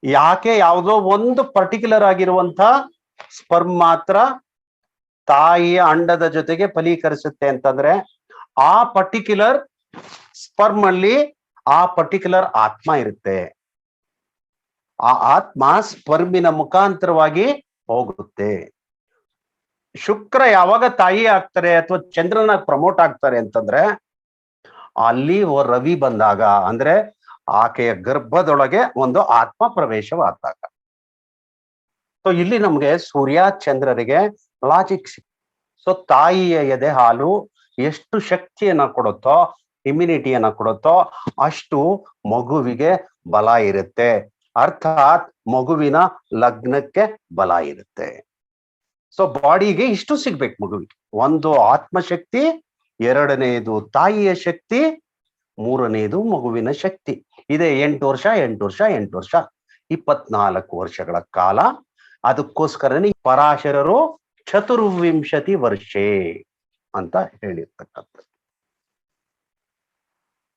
ಯಾಕೆ ಯಾವುದೋ ಒಂದು ಪರ್ಟಿಕ್ಯುಲರ್ ಆಗಿರುವಂತ ಸ್ಪರ್ಮ್ ಮಾತ್ರ ತಾಯಿಯ ಅಂಡದ ಜೊತೆಗೆ ಫಲೀಕರಿಸುತ್ತೆ ಅಂತಂದ್ರೆ, ಆ ಪರ್ಟಿಕ್ಯುಲರ್ ಸ್ಪರ್ಮ್ ಅಲ್ಲಿ ಆ ಪರ್ಟಿಕ್ಯುಲರ್ ಆತ್ಮ ಇರುತ್ತೆ. ಆ ಆತ್ಮ ಸ್ಪರ್ಮಿನ ಮುಖಾಂತರವಾಗಿ ಹೋಗುತ್ತೆ. ಶುಕ್ರ ಯಾವಾಗ ತಾಯಿ ಆಗ್ತಾರೆ ಅಥವಾ ಚಂದ್ರನ ಪ್ರಮೋಟ್ ಆಗ್ತಾರೆ ಅಂತಂದ್ರೆ, ಅಲ್ಲಿ ರವಿ ಬಂದಾಗ, ಅಂದ್ರೆ ಆಕೆಯ ಗರ್ಭದೊಳಗೆ ಒಂದು ಆತ್ಮ ಪ್ರವೇಶವಾದಾಗ. ಸೊ ಇಲ್ಲಿ ನಮ್ಗೆ ಸೂರ್ಯ ಚಂದ್ರರಿಗೆ ಲಾಜಿಕ್ ಸಿಕ್. ಸೊ ತಾಯಿಯ ಎದೆ ಹಾಲು ಎಷ್ಟು ಶಕ್ತಿಯನ್ನ ಕೊಡುತ್ತೋ, ಇಮ್ಯುನಿಟಿಯನ್ನ ಕೊಡುತ್ತೋ, ಅಷ್ಟು ಮಗುವಿಗೆ ಬಲ ಇರುತ್ತೆ. ಅರ್ಥಾತ್ ಮಗುವಿನ ಲಗ್ನಕ್ಕೆ ಬಲ ಇರುತ್ತೆ. ಸೊ ಬಾಡಿಗೆ ಇಷ್ಟು ಸಿಗ್ಬೇಕು ಮಗುವಿಗೆ. ಒಂದು ಆತ್ಮಶಕ್ತಿ, ಎರಡನೆಯದು ತಾಯಿಯ ಶಕ್ತಿ, ಮೂರನೆಯದು ಮಗುವಿನ ಶಕ್ತಿ. ಇದೆ 8 ವರ್ಷ 24 ವರ್ಷಗಳ ಕಾಲ. ಅದಕ್ಕೋಸ್ಕರನೇ ಪರಾಶರರು ಚತುರ್ವಿಂಶತಿ ವರ್ಷೇ ಅಂತ ಹೇಳಿರ್ತಕ್ಕಂಥದ್ದು.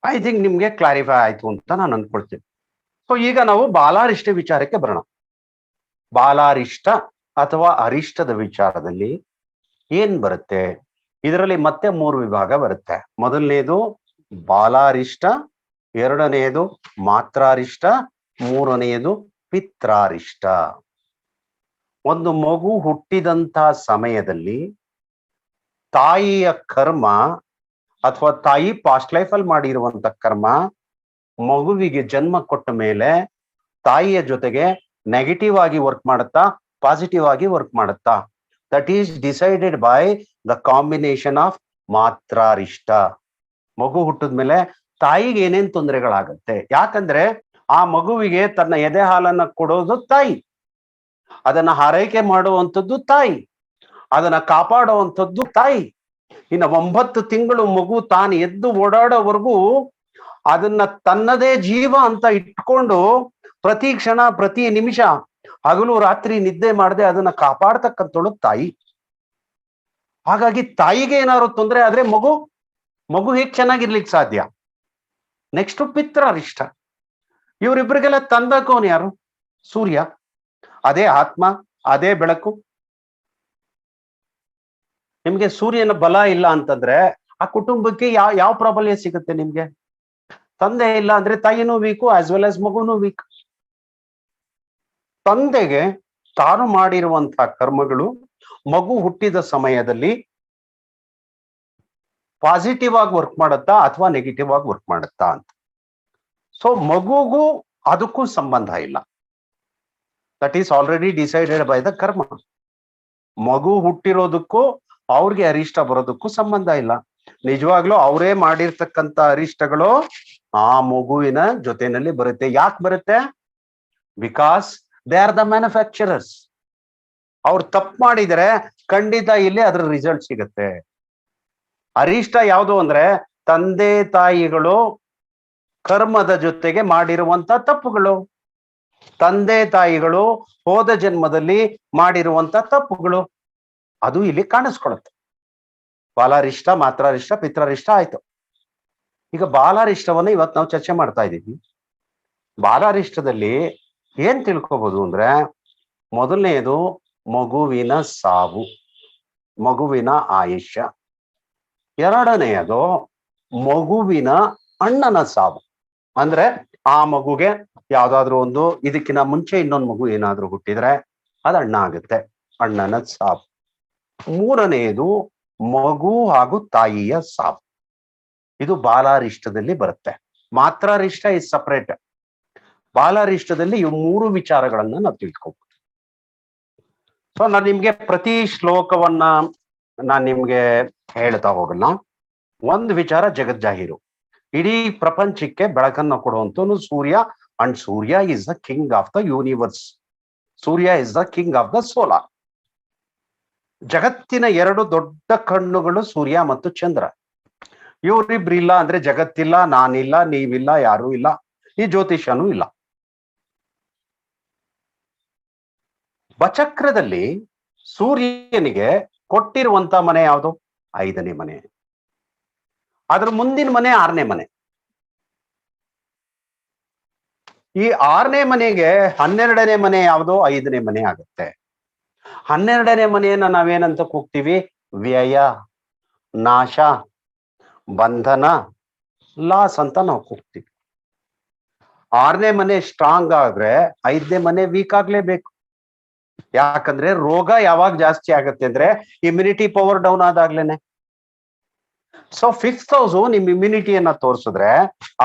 ಐ ಥಿಂಕ್ ನಿಮ್ಗೆ ಕ್ಲಾರಿಫೈ ಆಯ್ತು ಅಂತ ನಾನು ಅನ್ಕೊಳ್ತೀನಿ. ಸೊ ಈಗ ನಾವು ಬಾಲಾರಿಷ್ಟ ವಿಚಾರಕ್ಕೆ ಬರೋಣ. ಬಾಲಾರಿಷ್ಟ ಅಥವಾ ಅರಿಷ್ಟದ ವಿಚಾರದಲ್ಲಿ ಏನ್ ಬರುತ್ತೆ? ಇದರಲ್ಲಿ ಮತ್ತೆ 3 ವಿಭಾಗ ಬರುತ್ತೆ. ಮೊದಲನೇದು ಬಾಲಾರಿಷ್ಟ, ಎರಡನೆಯದು ಮಾತ್ರಾರಿಷ್ಟ, ಮೂರನೆಯದು ಪಿತ್ರಾರಿಷ್ಟ. ಒಂದು ಮಗು ಹುಟ್ಟಿದಂತ ಸಮಯದಲ್ಲಿ ತಾಯಿಯ ಕರ್ಮ ಅಥವಾ ತಾಯಿ ಪಾಸ್ಟ್ ಲೈಫ್ ಅಲ್ಲಿ ಮಾಡಿರುವಂತ ಕರ್ಮ ಮಗುವಿಗೆ ಜನ್ಮ ಕೊಟ್ಟ ಮೇಲೆ ತಾಯಿಯ ಜೊತೆಗೆ ನೆಗೆಟಿವ್ ಆಗಿ ವರ್ಕ್ ಮಾಡುತ್ತಾ, ಪಾಸಿಟಿವ್ ಆಗಿ ವರ್ಕ್ ಮಾಡುತ್ತಾ? That is decided by the combination of matrarishta. ಮಗು ಹುಟ್ಟಿದ್ಮೇಲೆ ತಾಯಿಗೆ ಏನೇನ್ ತೊಂದರೆಗಳಾಗತ್ತೆ? ಯಾಕಂದ್ರೆ ಆ ಮಗುವಿಗೆ ತನ್ನ ಎದೆ ಹಾಲನ್ನ ಕೊಡೋದು ತಾಯಿ, ಅದನ್ನ ಹಾರೈಕೆ ಮಾಡುವಂಥದ್ದು ತಾಯಿ, ಅದನ್ನ ಕಾಪಾಡುವಂಥದ್ದು ತಾಯಿ. ಇನ್ನು 9 ತಿಂಗಳು ಮಗು ತಾನು ಎದ್ದು ಓಡಾಡೋವರೆಗೂ ಅದನ್ನ ತನ್ನದೇ ಜೀವ ಅಂತ ಇಟ್ಕೊಂಡು ಪ್ರತಿ ಕ್ಷಣ ಪ್ರತಿ ನಿಮಿಷ ಹಗಲು ರಾತ್ರಿ ನಿದ್ದೆ ಮಾಡದೆ ಅದನ್ನ ಕಾಪಾಡ್ತಕ್ಕಂಥಳು ತಾಯಿ. ಹಾಗಾಗಿ ತಾಯಿಗೆ ಏನಾದ್ರು ತೊಂದರೆ ಆದ್ರೆ ಮಗು ಹೇಗ್ ಚೆನ್ನಾಗಿರ್ಲಿಕ್ಕೆ ಸಾಧ್ಯ? ನೆಕ್ಸ್ಟ್ ಪಿತ್ರಾರಿಷ್ಟ. ಇವರಿಬ್ಬರಿಗೆಲ್ಲ ತಂದಕೋನು ಯಾರು? ಸೂರ್ಯ. ಅದೇ ಆತ್ಮ, ಅದೇ ಬೆಳಕು. ನಿಮ್ಗೆ ಸೂರ್ಯನ ಬಲ ಇಲ್ಲ ಅಂತಂದ್ರೆ ಆ ಕುಟುಂಬಕ್ಕೆ ಯಾವ ಪ್ರಾಬಲ್ಯ ಸಿಗುತ್ತೆ ನಿಮ್ಗೆ? ತಂದೆ ಇಲ್ಲ ಅಂದ್ರೆ ತಾಯಿನೂ ವೀಕು, ಆಸ್ ವೆಲ್ ಆಸ್ ಮಗುನೂ ವೀಕ್. ತಂದೆಗೆ ತಾನು ಮಾಡಿರುವಂತಹ ಕರ್ಮಗಳು ಮಗು ಹುಟ್ಟಿದ ಸಮಯದಲ್ಲಿ ಪಾಸಿಟಿವ್ ಆಗಿ ವರ್ಕ್ ಮಾಡುತ್ತಾ ಅಥವಾ ನೆಗೆಟಿವ್ ಆಗಿ ವರ್ಕ್ ಮಾಡುತ್ತಾ ಅಂತ. ಸೊ ಮಗುಗೂ ಅದಕ್ಕೂ ಸಂಬಂಧ ಇಲ್ಲ. That is already decided by the ಕರ್ಮ. ಮಗು ಹುಟ್ಟಿರೋದಕ್ಕೂ ಅವ್ರಿಗೆ ಅರಿಷ್ಟ ಬರೋದಕ್ಕೂ ಸಂಬಂಧ ಇಲ್ಲ. ನಿಜವಾಗ್ಲೂ ಅವರೇ ಮಾಡಿರ್ತಕ್ಕಂಥ ಅರಿಷ್ಟಗಳು ಆ ಮಗುವಿನ ಜೊತೆನಲ್ಲಿ ಬರುತ್ತೆ. ಯಾಕೆ ಬರುತ್ತೆ? Because they are the manufacturers. ಅವ್ರು ತಪ್ಪು ಮಾಡಿದರೆ ಖಂಡಿತ ಇಲ್ಲಿ ಅದ್ರ ರಿಸಲ್ಟ್ ಸಿಗುತ್ತೆ. ಅರಿಷ್ಟ ಯಾವುದು ಅಂದ್ರೆ ತಂದೆ ತಾಯಿಗಳು ಕರ್ಮದ ಜೊತೆಗೆ ಮಾಡಿರುವಂತ ತಪ್ಪುಗಳು, ತಂದೆ ತಾಯಿಗಳು ಹೋದ ಜನ್ಮದಲ್ಲಿ ಮಾಡಿರುವಂತ ತಪ್ಪುಗಳು, ಅದು ಇಲ್ಲಿ ಕಾಣಿಸ್ಕೊಳುತ್ತೆ. ಬಾಲಾರಿಷ್ಟ, ಮಾತ್ರಾರಿಷ್ಟ, ಪಿತ್ರಾರಿಷ್ಟ ಆಯ್ತು. ಈಗ ಬಾಲಾರಿಷ್ಟವನ್ನ ಇವತ್ತು ನಾವು ಚರ್ಚೆ ಮಾಡ್ತಾ ಇದ್ದೀವಿ. ಬಾಲಾರಿಷ್ಟದಲ್ಲಿ ಏನ್ ತಿಳ್ಕೊಬಹುದು ಅಂದ್ರೆ, ಮೊದಲನೇದು ಮಗುವಿನ ಸಾವು, ಮಗುವಿನ ಆಯುಷ್ಯ. ಎರಡನೆಯದು ಮಗುವಿನ ಅಣ್ಣನ ಸಾವು, ಅಂದ್ರೆ ಆ ಮಗುಗೆ ಯಾವ್ದಾದ್ರು ಒಂದು ಇದಕ್ಕಿಂತ ಮುಂಚೆ ಇನ್ನೊಂದು ಮಗು ಏನಾದ್ರೂ ಹುಟ್ಟಿದ್ರೆ ಅದು ಅಣ್ಣ ಆಗುತ್ತೆ, ಅಣ್ಣನ ಸಾವು. ಮೂರನೆಯದು ಮಗು ಹಾಗೂ ತಾಯಿಯ ಸಾವು. ಇದು ಬಾಲಾರಿಷ್ಟದಲ್ಲಿ ಬರುತ್ತೆ. ಮಾತ್ರಾರಿಷ್ಟ ಇಸ್ ಸಪರೇಟ್. ಬಾಲಾರಿಷ್ಟದಲ್ಲಿ ಇವು ಮೂರು ವಿಚಾರಗಳನ್ನ ನಾವು ತಿಳ್ಕೊಬಹುದು. ಸೊ ನಾನು ನಿಮ್ಗೆ ಪ್ರತಿ ಶ್ಲೋಕವನ್ನ ನಾನ್ ನಿಮ್ಗೆ ಹೇಳ್ತಾ ಹೋಗಲ್ಲ. ಒಂದು ವಿಚಾರ ಜಗಜ್ಜಾಹೀರು, ಇಡೀ ಪ್ರಪಂಚಕ್ಕೆ ಬೆಳಕನ್ನು ಕೊಡುವಂತನು Surya, and Surya is the king of the universe. Surya is the king of the solar. ಜಗತ್ತಿನ ಎರಡು ದೊಡ್ಡ ಕಣ್ಣುಗಳು ಸೂರ್ಯ ಮತ್ತು ಚಂದ್ರ. ಇವರಿಬ್ರಿಲ್ಲ ಅಂದ್ರೆ ಜಗತ್ತಿಲ್ಲ, ನಾನಿಲ್ಲ, ನೀವಿಲ್ಲ, ಯಾರೂ ಇಲ್ಲ, ಈ ಜ್ಯೋತಿಷನೂ ಇಲ್ಲ. ಬಚಕ್ರದಲ್ಲಿ ಸೂರ್ಯನಿಗೆ ಕೊಟ್ಟಿರುವಂತ ಮನೆ ಯಾವುದು? 5ನೇ ಮನೆ. ಅದ್ರ ಮುಂದಿನ ಮನೆ 6ನೇ ಮನೆ. ಈ 6ನೇ ಮನೆಗೆ 12ನೇ ಮನೆ ಯಾವುದು? 5ನೇ ಮನೆ ಆಗುತ್ತೆ. 12ನೇ ಮನೆಯನ್ನ ನಾವೇನಂತ ಕೂಗ್ತೀವಿ? ವ್ಯಯ, ನಾಶ, ಬಂಧನ, ಲಾಸ್ ಅಂತ ನಾವು ಕೂಗ್ತೀವಿ. 6ನೇ ಮನೆ ಸ್ಟ್ರಾಂಗ್ ಆದ್ರೆ 5ನೇ ಮನೆ ವೀಕ್ ಆಗ್ಲೇಬೇಕು. ಯಾಕಂದ್ರೆ ರೋಗ ಯಾವಾಗ ಜಾಸ್ತಿ ಆಗತ್ತೆ ಅಂದ್ರೆ ಇಮ್ಯುನಿಟಿ ಪವರ್ ಡೌನ್ ಆದಾಗ್ಲೇನೆ. ಸೊ 5th ಹೌಸ್ ನಿಮ್ ಇಮ್ಯುನಿಟಿಯನ್ನ ತೋರಿಸಿದ್ರೆ,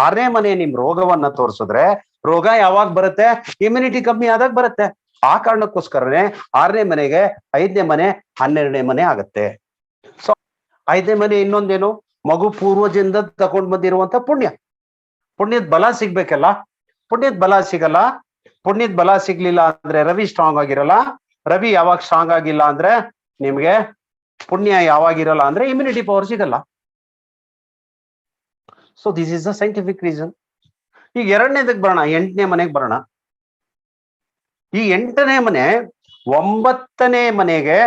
6ನೇ ಮನೆ ನಿಮ್ ರೋಗವನ್ನ ತೋರಿಸಿದ್ರೆ, ರೋಗ ಯಾವಾಗ ಬರುತ್ತೆ? ಇಮ್ಯುನಿಟಿ ಕಮ್ಮಿ ಆದಾಗ ಬರುತ್ತೆ. ಆ ಕಾರಣಕ್ಕೋಸ್ಕರನೇ 6ನೇ ಮನೆಗೆ 5ನೇ ಮನೆ 12ನೇ ಮನೆ ಆಗತ್ತೆ. ಸೊ 5ನೇ ಮನೆ ಇನ್ನೊಂದೇನು? ಮಗು ಪೂರ್ವಜದಿಂದ ತಗೊಂಡ್ ಬಂದಿರುವಂತ ಪುಣ್ಯ. ಪುಣ್ಯದ ಬಲ ಸಿಗ್ಬೇಕಲ್ಲ. ಪುಣ್ಯದ ಬಲ ಸಿಗಲ್ಲ. ಪುಣ್ಯದ ಬಲ ಸಿಗ್ಲಿಲ್ಲ ಅಂದ್ರೆ ರವಿ ಸ್ಟ್ರಾಂಗ್ ಆಗಿರಲ್ಲ. ರವಿ ಯಾವಾಗ ಸ್ಟ್ರಾಂಗ್ ಆಗಿಲ್ಲ ಅಂದ್ರೆ ನಿಮ್ಗೆ ಪುಣ್ಯ ಯಾವಾಗಿರಲ್ಲ ಅಂದ್ರೆ ಇಮ್ಯುನಿಟಿ ಪವರ್ ಸಿಗಲ್ಲ. So this is the scientific reason. ಈಗ ಎರಡನೇದಕ್ಕೆ ಬರೋಣ, 8ನೇ ಮನೆಗೆ ಬರೋಣ. ಈ 8ನೇ ಮನೆ 9ನೇ ಮನೆಗೆ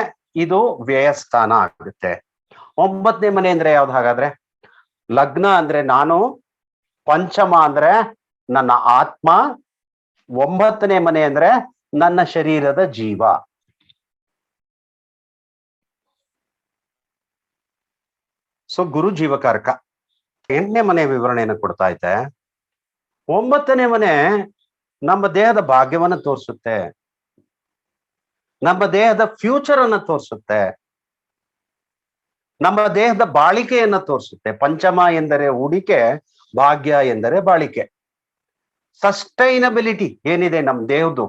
ಇದು ವ್ಯಯಸ್ಥಾನ ಆಗುತ್ತೆ. 9ನೇ ಮನೆ ಅಂದ್ರೆ ಯಾವ್ದು ಹಾಗಾದ್ರೆ? ಲಗ್ನ ಅಂದ್ರೆ ನಾನು, ಪಂಚಮ ಅಂದ್ರೆ ನನ್ನ ಆತ್ಮ, 9ನೇ ಮನೆ ಅಂದ್ರೆ ನನ್ನ ಶರೀರದ ಜೀವ. ಸೊ ಗುರು ಜೀವಕಾರಕ 8ನೇ ಮನೆ ವಿವರಣೆಯನ್ನು ಕೊಡ್ತಾ ಐತೆ. 9ನೇ ಮನೆ ನಮ್ಮ ದೇಹದ ಭಾಗ್ಯವನ್ನ ತೋರಿಸುತ್ತೆ, ನಮ್ಮ ದೇಹದ ಫ್ಯೂಚರ್ ಅನ್ನ ತೋರಿಸುತ್ತೆ, ನಮ್ಮ ದೇಹದ ಬಾಳಿಕೆಯನ್ನ ತೋರಿಸುತ್ತೆ. ಪಂಚಮ ಎಂದರೆ ಹೂಡಿಕೆ, ಭಾಗ್ಯ ಎಂದರೆ ಬಾಳಿಕೆ. ಸಸ್ಟೈನಬಿಲಿಟಿ ಏನಿದೆ ನಮ್ ದೇಹದ್ದು,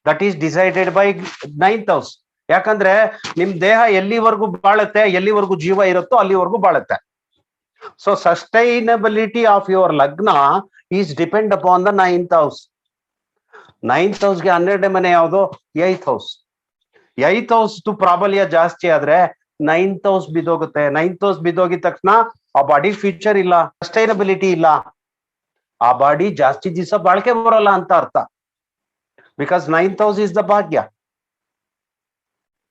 that is decided by 9th house. ಯಾಕಂದ್ರೆ ನಿಮ್ ದೇಹ ಎಲ್ಲಿವರೆಗೂ ಬಾಳುತ್ತೆ, ಎಲ್ಲಿವರೆಗೂ ಜೀವ ಇರುತ್ತೋ ಅಲ್ಲಿವರೆಗೂ ಬಾಳುತ್ತೆ. So sustainability of your lagna is depend upon the 9th house. 9th ಹೌಸ್ಗೆ 12ನೇ ಮನೆ ಯಾವುದು? 8th house. 8th ಹೌಸ್ ಪ್ರಾಬಲ್ಯ ಜಾಸ್ತಿ ಆದ್ರೆ 9th ಹೌಸ್ ಬಿದ್ದೋಗುತ್ತೆ. 9th ಹೌಸ್ ಬಿದ್ದೋಗಿದ ತಕ್ಷಣ ಆ ಬಾಡಿ ಫ್ಯೂಚರ್ ಇಲ್ಲ, ಸಸ್ಟೈನಬಿಲಿಟಿ ಇಲ್ಲ, ಆ ಬಾಡಿ ಜಾಸ್ತಿ ದಿವಸ ಬಾಳ್ಕೆ ಬರಲ್ಲ ಅಂತ ಅರ್ಥ. Because 9th house is the ಭಾಗ್ಯ.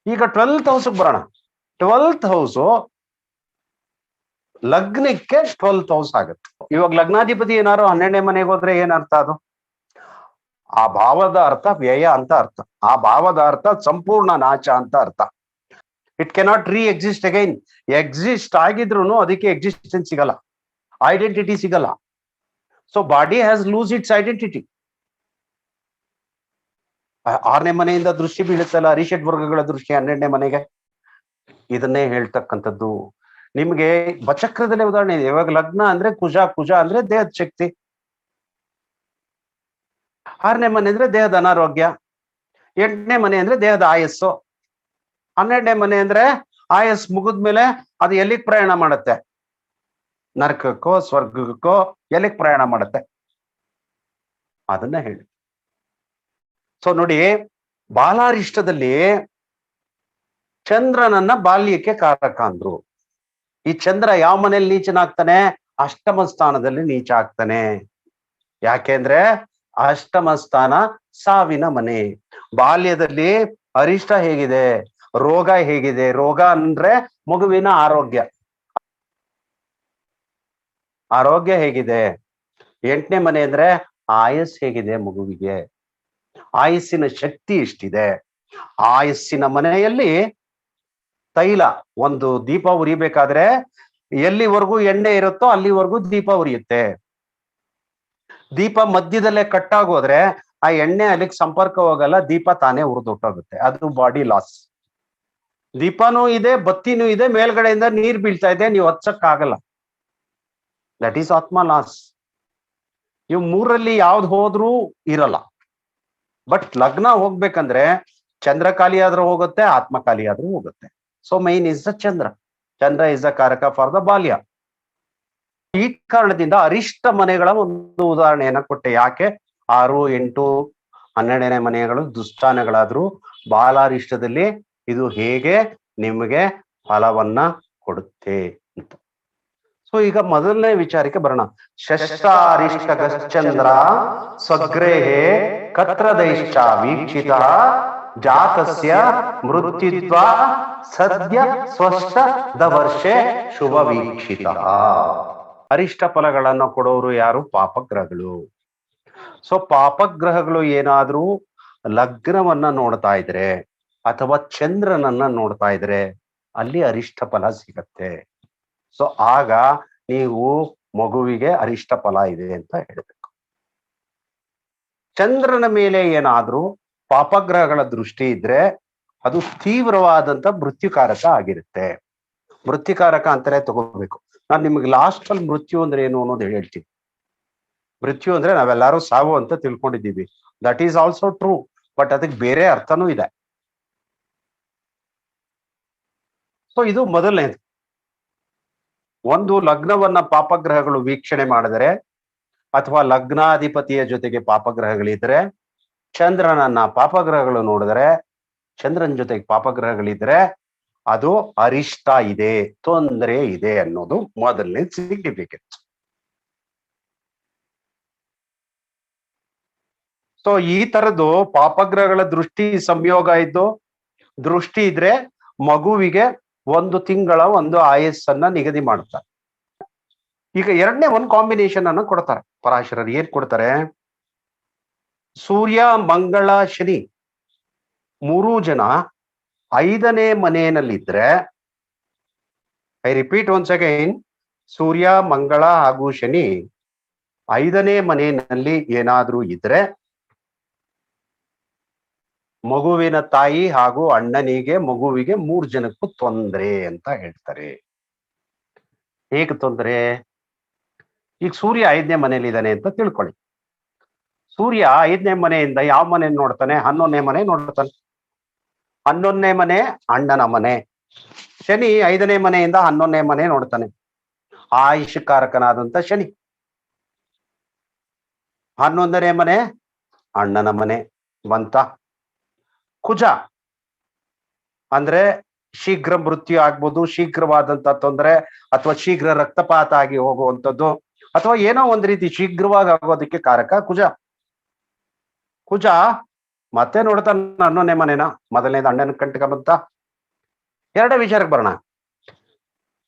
ಈಗ 12th ಹೌಸ್ ಬರೋಣ. 12th ಹೌಸ್ ಲಗ್ನಕ್ಕೆ 12th ಹೌಸ್ ಆಗುತ್ತೆ. ಇವಾಗ ಲಗ್ನಾಧಿಪತಿ ಏನಾರು 12ನೇ ಮನೆಗೆ ಹೋದ್ರೆ ಏನ್ ಅರ್ಥ? ಅದು ಆ ಭಾವದ ಅರ್ಥ ವ್ಯಯ ಅಂತ ಅರ್ಥ. ಆ ಭಾವದ ಅರ್ಥ ಸಂಪೂರ್ಣ ನಾಶ ಅಂತ ಅರ್ಥ. It cannot reexist again. Exist ಆಗಿದ್ರು ಅದಕ್ಕೆ ಎಕ್ಸಿಸ್ಟೆನ್ಸ್ ಸಿಗಲ್ಲ, ಐಡೆಂಟಿಟಿ ಸಿಗಲ್ಲ. So body has lose its identity. 6ನೇ ಮನೆಯಿಂದ ದೃಷ್ಟಿ ಬೀಳುತ್ತಲ್ಲ, ಅರಿಷಡ್ ವರ್ಗಗಳ ದೃಷ್ಟಿ 12ನೇ ಮನೆಗೆ. ಇದನ್ನೇ ಹೇಳ್ತಕ್ಕಂಥದ್ದು ನಿಮ್ಗೆ ಬಚಕ್ರದಲ್ಲೇ ಉದಾಹರಣೆ ಇದೆ. ಇವಾಗ ಲಗ್ನ ಅಂದ್ರೆ ಕುಜ, ಕುಜ ಅಂದ್ರೆ ದೇಹದ ಶಕ್ತಿ. 6ನೇ ಮನೆ ಅಂದ್ರೆ ದೇಹದ ಅನಾರೋಗ್ಯ. 8ನೇ ಮನೆ ಅಂದ್ರೆ ದೇಹದ ಆಯಸ್ಸು. 12ನೇ ಮನೆ ಅಂದ್ರೆ ಆಯಸ್ ಮುಗಿದ್ಮೇಲೆ ಅದು ಎಲ್ಲಿಗೆ ಪ್ರಯಾಣ ಮಾಡುತ್ತೆ? ನರಕಕ್ಕೋ ಸ್ವರ್ಗಕ್ಕೋ ಎಲ್ಲಿಗೆ ಪ್ರಯಾಣ ಮಾಡುತ್ತೆ? ಅದನ್ನ ಹೇಳಿ. ಸೊ ನೋಡಿ, ಬಾಲಾರಿಷ್ಟದಲ್ಲಿ ಚಂದ್ರನನ್ನ ಬಾಲ್ಯಕ್ಕೆ ಕಾರಕ ಅಂದ್ರು. ಈ ಚಂದ್ರ ಯಾವ ಮನೆಯಲ್ಲಿ ನೀಚನಾಗ್ತಾನೆ? ಅಷ್ಟಮ ಸ್ಥಾನದಲ್ಲಿ ನೀಚ ಆಗ್ತಾನೆ. ಯಾಕೆಂದ್ರೆ ಅಷ್ಟಮ ಸ್ಥಾನ ಸಾವಿನ ಮನೆ. ಬಾಲ್ಯದಲ್ಲಿ ಅರಿಷ್ಟ ಹೇಗಿದೆ? ರೋಗ ಹೇಗಿದೆ? ರೋಗ ಅಂದ್ರೆ ಮಗುವಿನ ಆರೋಗ್ಯ. ಆರೋಗ್ಯ ಹೇಗಿದೆ? 8ನೇ ಮನೆ ಅಂದ್ರೆ ಆಯಸ್ ಹೇಗಿದೆ ಮಗುವಿಗೆ, ಆಯಸ್ಸಿನ ಶಕ್ತಿ ಎಷ್ಟಿದೆ, ಆಯಸ್ಸಿನ ಮನೆಯಲ್ಲಿ ತೈಲ, ಒಂದು ದೀಪ ಉರಿಬೇಕಾದ್ರೆ ಎಲ್ಲಿವರೆಗೂ ಎಣ್ಣೆ ಇರುತ್ತೋ ಅಲ್ಲಿವರೆಗೂ ದೀಪ ಉರಿಯುತ್ತೆ. ದೀಪ ಮಧ್ಯದಲ್ಲೇ ಕಟ್ಟಾಗೋದ್ರೆ ಆ ಎಣ್ಣೆ ಅಲ್ಲಿಗೆ ಸಂಪರ್ಕ ಹೋಗಲ್ಲ, ದೀಪ ತಾನೇ ಉರಿದೊಟ್ಟೋಗುತ್ತೆ. ಅದು ಬಾಡಿ ಲಾಸ್. ದೀಪನೂ ಇದೆ, ಬತ್ತಿನೂ ಇದೆ, ಮೇಲ್ಗಡೆಯಿಂದ ನೀರ್ ಬೀಳ್ತಾ ಇದೆ, ನೀವು ಹಚ್ಚಕ್ಕಾಗಲ್ಲ. ದಟ್ ಈಸ್ ಆತ್ಮ ಲಾಸ್. ಇವ್ ಮೂರಲ್ಲಿ ಯಾವ್ದು ಹೋದ್ರೂ ಇರಲ್ಲ. ಬಟ್ ಲಗ್ನ ಹೋಗ್ಬೇಕಂದ್ರೆ ಚಂದ್ರ ಖಾಲಿ ಆದ್ರೂ ಹೋಗುತ್ತೆ, ಆತ್ಮ ಖಾಲಿ ಆದ್ರೂ ಹೋಗುತ್ತೆ. So main is the Chandra. Chandra is the karaka for the ಬಾಲ್ಯ. ಈ ಕಾರಣದಿಂದ ಅರಿಷ್ಟ ಮನೆಗಳ ಒಂದು ಉದಾಹರಣೆಯನ್ನ ಕೊಟ್ಟೆ. ಯಾಕೆ 6, 8, 12ನೇ ಮನೆಗಳು ದುಸ್ಥಾನಗಳಾದ್ರೂ ಬಾಲಾರಿಷ್ಟದಲ್ಲಿ ಇದು ಹೇಗೆ ನಿಮಗೆ ಫಲವನ್ನ ಕೊಡುತ್ತೆ ಅಂತ. ಸೊ ಈಗ ಮೊದಲನೇ ವಿಚಾರಕ್ಕೆ ಬರೋಣ. ಷಷ್ಠಾರಿಷ್ಟ ಗಶ್ಚಂದ್ರ ಸ್ವಗ್ರೇಹೆ ಕತ್ರದೈಶ್ಚ ವೀಕ್ಷಿತ ಜಾತಸ್ಯ ಮೃತ್ಯುತ್ವ ಸದ್ಯ ಸ್ವಷ್ಟ ದವರ್ಷೆ ಶುಭ ವೀಕ್ಷಿತ. ಅರಿಷ್ಟ ಫಲಗಳನ್ನು ಕೊಡೋರು ಯಾರು? ಪಾಪಗ್ರಹಗಳು. ಸೊ ಪಾಪಗ್ರಹಗಳು ಏನಾದ್ರೂ ಲಗ್ನವನ್ನ ನೋಡ್ತಾ ಇದ್ರೆ ಅಥವಾ ಚಂದ್ರನನ್ನ ನೋಡ್ತಾ ಇದ್ರೆ ಅಲ್ಲಿ ಅರಿಷ್ಟ ಫಲ ಸಿಗತ್ತೆ. ಸೊ ಆಗ ನೀವು ಮಗುವಿಗೆ ಅರಿಷ್ಟ ಫಲ ಇದೆ ಅಂತ ಹೇಳ್ಬೇಕು. ಚಂದ್ರನ ಮೇಲೆ ಏನಾದ್ರೂ ಪಾಪಗ್ರಹಗಳ ದೃಷ್ಟಿ ಇದ್ರೆ ಅದು ತೀವ್ರವಾದಂತ ಮೃತ್ಯುಕಾರಕ ಆಗಿರುತ್ತೆ. ಮೃತ್ಯುಕಾರಕ ಅಂತಾನೆ ತಗೋಬೇಕು. ನಾನು ನಿಮ್ಗೆ ಲಾಸ್ಟ್ ಅಲ್ಲಿ ಮೃತ್ಯು ಅಂದ್ರೆ ಏನು ಅನ್ನೋದು ಹೇಳ್ತೀನಿ. ಮೃತ್ಯು ಅಂದ್ರೆ ನಾವೆಲ್ಲರೂ ಸಾವು ಅಂತ ತಿಳ್ಕೊಂಡಿದ್ದೀವಿ. That is also true. But ಅದಕ್ಕೆ ಬೇರೆ ಅರ್ಥನೂ ಇದೆ. ಸೊ ಇದು ಮೊದಲನೇದು. ಒಂದು ಲಗ್ನವನ್ನ ಪಾಪಗ್ರಹಗಳು ವೀಕ್ಷಣೆ ಮಾಡಿದರೆ ಅಥವಾ ಲಗ್ನಾಧಿಪತಿಯ ಜೊತೆಗೆ ಪಾಪಗ್ರಹಗಳಿದ್ರೆ, ಚಂದ್ರನನ್ನ ಪಾಪಗ್ರಹಗಳು ನೋಡಿದ್ರೆ, ಚಂದ್ರನ ಜೊತೆಗೆ ಪಾಪಗ್ರಹಗಳಿದ್ರೆ ಅದು ಅರಿಷ್ಟ ಇದೆ, ತೊಂದರೆ ಇದೆ ಅನ್ನೋದು ಮೊದಲನೇ ಸಿಗ್ನಿಫಿಕೆನ್ಸ್. ಸೊ ಈ ತರದ್ದು ಪಾಪಗ್ರಹಗಳ ದೃಷ್ಟಿ ಸಂಯೋಗ ಇದ್ದು ದೃಷ್ಟಿ ಇದ್ರೆ ಮಗುವಿಗೆ 1 ತಿಂಗಳ ಒಂದು ಆಯಸ್ಸನ್ನ ನಿಗದಿ ಮಾಡ್ತಾರೆ. ಈಗ ಎರಡನೇ ಒಂದು ಕಾಂಬಿನೇಷನ್ ಅನ್ನು ಕೊಡ್ತಾರೆ ಪರಾಶರರು. ಏನ್ ಕೊಡ್ತಾರೆ? ಸೂರ್ಯ, ಮಂಗಳ, ಶನಿ 3 ಜನ 5ನೇ ಮನೆಯಲ್ಲಿದ್ರೆ, ಐ ರಿಪೀಟ್ ಒನ್ಸ್ ಅಗೈನ್, ಸೂರ್ಯ, ಮಂಗಳ ಹಾಗೂ ಶನಿ 5ನೇ ಮನೆಯಲ್ಲಿ ಏನಾದ್ರೂ ಇದ್ರೆ ಮಗುವಿನ ತಾಯಿ ಹಾಗೂ ಅಣ್ಣನಿಗೆ, ಮಗುವಿಗೆ 3 ಜನಕ್ಕೂ ತೊಂದರೆ ಅಂತ ಹೇಳ್ತಾರೆ. ಹೇಗೆ ತೊಂದರೆ? ಈಗ ಸೂರ್ಯ 5ನೇ ಮನೆಯಲ್ಲಿ ಇದ್ದಾನೆ ಅಂತ ತಿಳ್ಕೊಳ್ಳಿ. ಸೂರ್ಯ 5ನೇ ಮನೆಯಿಂದ ಯಾವ ಮನೆ ನೋಡ್ತಾನೆ? 11ನೇ ಮನೆ ನೋಡ್ತಾನೆ. 11ನೇ ಮನೆ ಅಣ್ಣನ ಮನೆ. ಶನಿ 5ನೇ ಮನೆಯಿಂದ 11ನೇ ಮನೆ ನೋಡ್ತಾನೆ. ಆಯುಷ್ಕಾರಕನಾದಂತ ಶನಿ. 11ನೇ ಮನೆ ಅಣ್ಣನ ಮನೆ ಬಂತ. ಕುಜ ಅಂದ್ರೆ ಶೀಘ್ರ ಮೃತ್ಯು ಆಗ್ಬೋದು, ಶೀಘ್ರವಾದಂತ ತೊಂದರೆ, ಅಥವಾ ಶೀಘ್ರ ರಕ್ತಪಾತ ಆಗಿ ಹೋಗುವಂಥದ್ದು, ಅಥವಾ ಏನೋ ಒಂದ್ ರೀತಿ ಶೀಘ್ರವಾಗಿ ಆಗೋದಕ್ಕೆ ಕಾರಕ ಕುಜ. ಕುಜ ಮತ್ತೆ ನೋಡ್ತಾನೆ 11ನೇ ಮನೆನ. ಮೊದಲನೇದು ಅಣ್ಣನ ಕಂಟಕ ಬಂತ. ಎರಡನೇ ವಿಚಾರಕ್ಕೆ ಬರೋಣ.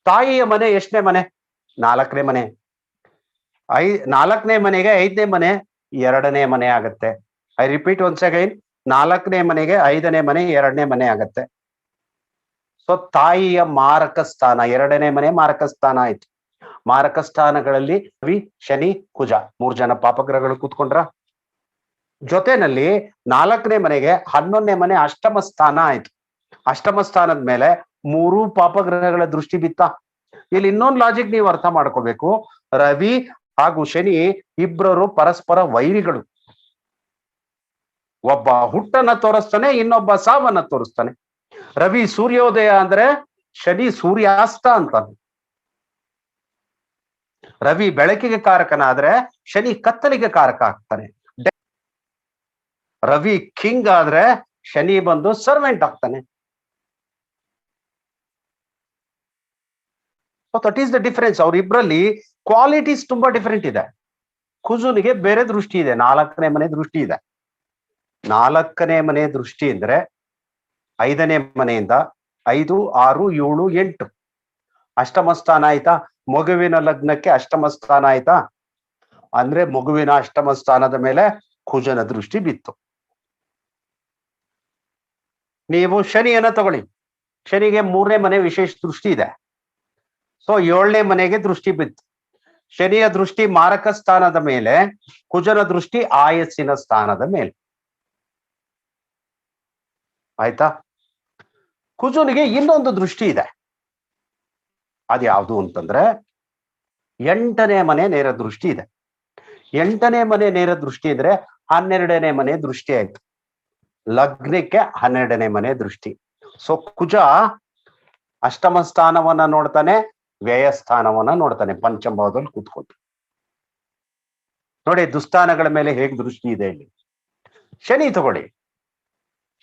ತಾಯಿಯ ಮನೆ ಎಷ್ಟನೇ ಮನೆ? 4ನೇ ಮನೆ. 4ನೇ ಮನೆಗೆ 5ನೇ ಮನೆ 2ನೇ ಮನೆ ಆಗತ್ತೆ. ಐ ರಿಪೀಟ್ ಒನ್ಸ್ ಅಗೈನ್, 4ನೇ ಮನೆಗೆ 5ನೇ ಮನೆ 2ನೇ ಮನೆ ಆಗತ್ತೆ. ಸೊ ತಾಯಿಯ ಮಾರಕ ಸ್ಥಾನ 2ನೇ ಮನೆ ಮಾರಕ ಸ್ಥಾನ ಆಯ್ತು. ಮಾರಕ ಸ್ಥಾನಗಳಲ್ಲಿ ರವಿ, ಶನಿ, ಕುಜ 3 ಜನ ಪಾಪಗ್ರಹಗಳು ಕೂತ್ಕೊಂಡ್ರ. ಜೊತೆನಲ್ಲಿ 4ನೇ ಮನೆಗೆ 11ನೇ ಮನೆ ಅಷ್ಟಮ ಸ್ಥಾನ ಆಯ್ತು. ಅಷ್ಟಮ ಸ್ಥಾನದ ಮೇಲೆ 3 ಪಾಪಗ್ರಹಗಳ ದೃಷ್ಟಿ ಬಿತ್ತ. ಇಲ್ಲಿ ಇನ್ನೊಂದು ಲಾಜಿಕ್ ನೀವು ಅರ್ಥ ಮಾಡ್ಕೋಬೇಕು. ರವಿ ಹಾಗೂ ಶನಿ ಇಬ್ಬರು ಪರಸ್ಪರ ವೈರಿಗಳು. ಒಬ್ಬ ಹುಟ್ಟನ್ನ ತೋರಿಸ್ತಾನೆ, ಇನ್ನೊಬ್ಬ ಸಾವನ್ನ ತೋರಿಸ್ತಾನೆ. ರವಿ ಸೂರ್ಯೋದಯ ಅಂದ್ರೆ ಶನಿ ಸೂರ್ಯಾಸ್ತ ಅಂತಾನೆ. ರವಿ ಬೆಳಕಿಗೆ ಕಾರಕನಾದ್ರೆ ಶನಿ ಕತ್ತಲಿಗೆ ಕಾರಕ ಆಗ್ತಾನೆ. ರವಿ ಕಿಂಗ್ ಆದ್ರೆ ಶನಿ ಬಂದು ಸರ್ವೆಂಟ್ ಆಗ್ತಾನೆ. So that is the difference. ಅವ್ರಿಬ್ರಲ್ಲಿ ಕ್ವಾಲಿಟೀಸ್ ತುಂಬಾ ಡಿಫರೆಂಟ್ ಇದೆ. ಕುಜುನಿಗೆ ಬೇರೆ ದೃಷ್ಟಿ ಇದೆ, 4ನೇ ಮನೆ ದೃಷ್ಟಿ ಇದೆ. 4ನೇ ಮನೆ ದೃಷ್ಟಿ ಅಂದ್ರೆ 5ನೇ ಮನೆಯಿಂದ 5, 6, 7, 8 ಅಷ್ಟಮ ಸ್ಥಾನ ಆಯ್ತಾ. ಮಗುವಿನ ಲಗ್ನಕ್ಕೆ ಅಷ್ಟಮ ಸ್ಥಾನ ಆಯ್ತಾ. ಅಂದ್ರೆ ಮಗುವಿನ ಅಷ್ಟಮ ಸ್ಥಾನದ ಮೇಲೆ ಕುಜನ ದೃಷ್ಟಿ ಬಿತ್ತು. ನೀವು ಶನಿಯನ್ನ ತಗೊಳ್ಳಿ, ಶನಿಗೆ 3ನೇ ಮನೆ ವಿಶೇಷ ದೃಷ್ಟಿ ಇದೆ. ಸೊ 7ನೇ ಮನೆಗೆ ದೃಷ್ಟಿ ಬಿತ್ತು. ಶನಿಯ ದೃಷ್ಟಿ ಮಾರಕ ಸ್ಥಾನದ ಮೇಲೆ, ಕುಜನ ದೃಷ್ಟಿ ಆಯಸ್ಸಿನ ಸ್ಥಾನದ ಮೇಲೆ. ಆಯ್ತಾ? ಕುಜನಿಗೆ ಇನ್ನೊಂದು ದೃಷ್ಟಿ ಇದೆ. ಅದ್ಯಾವುದು ಅಂತಂದ್ರೆ 8ನೇ ಮನೆ ನೇರ ದೃಷ್ಟಿ ಇದೆ. 8ನೇ ಮನೆ ನೇರ ದೃಷ್ಟಿ ಇದ್ರೆ 12ನೇ ಮನೆ ದೃಷ್ಟಿ ಆಯ್ತು. ಲಗ್ನಕ್ಕೆ 12ನೇ ಮನೆ ದೃಷ್ಟಿ. ಸೊ ಕುಜ ಅಷ್ಟಮ ಸ್ಥಾನವನ್ನ ನೋಡ್ತಾನೆ, ವ್ಯಯ ಸ್ಥಾನವನ್ನ ನೋಡ್ತಾನೆ ಪಂಚಮಭಾವದಲ್ಲಿ ಕೂತ್ಕೊಂಡು. ನೋಡಿ ದುಸ್ಥಾನಗಳ ಮೇಲೆ ಹೇಗೆ ದೃಷ್ಟಿ ಇದೆ ಇಲ್ಲಿ. ಶನಿ ತಗೊಳ್ಳಿ,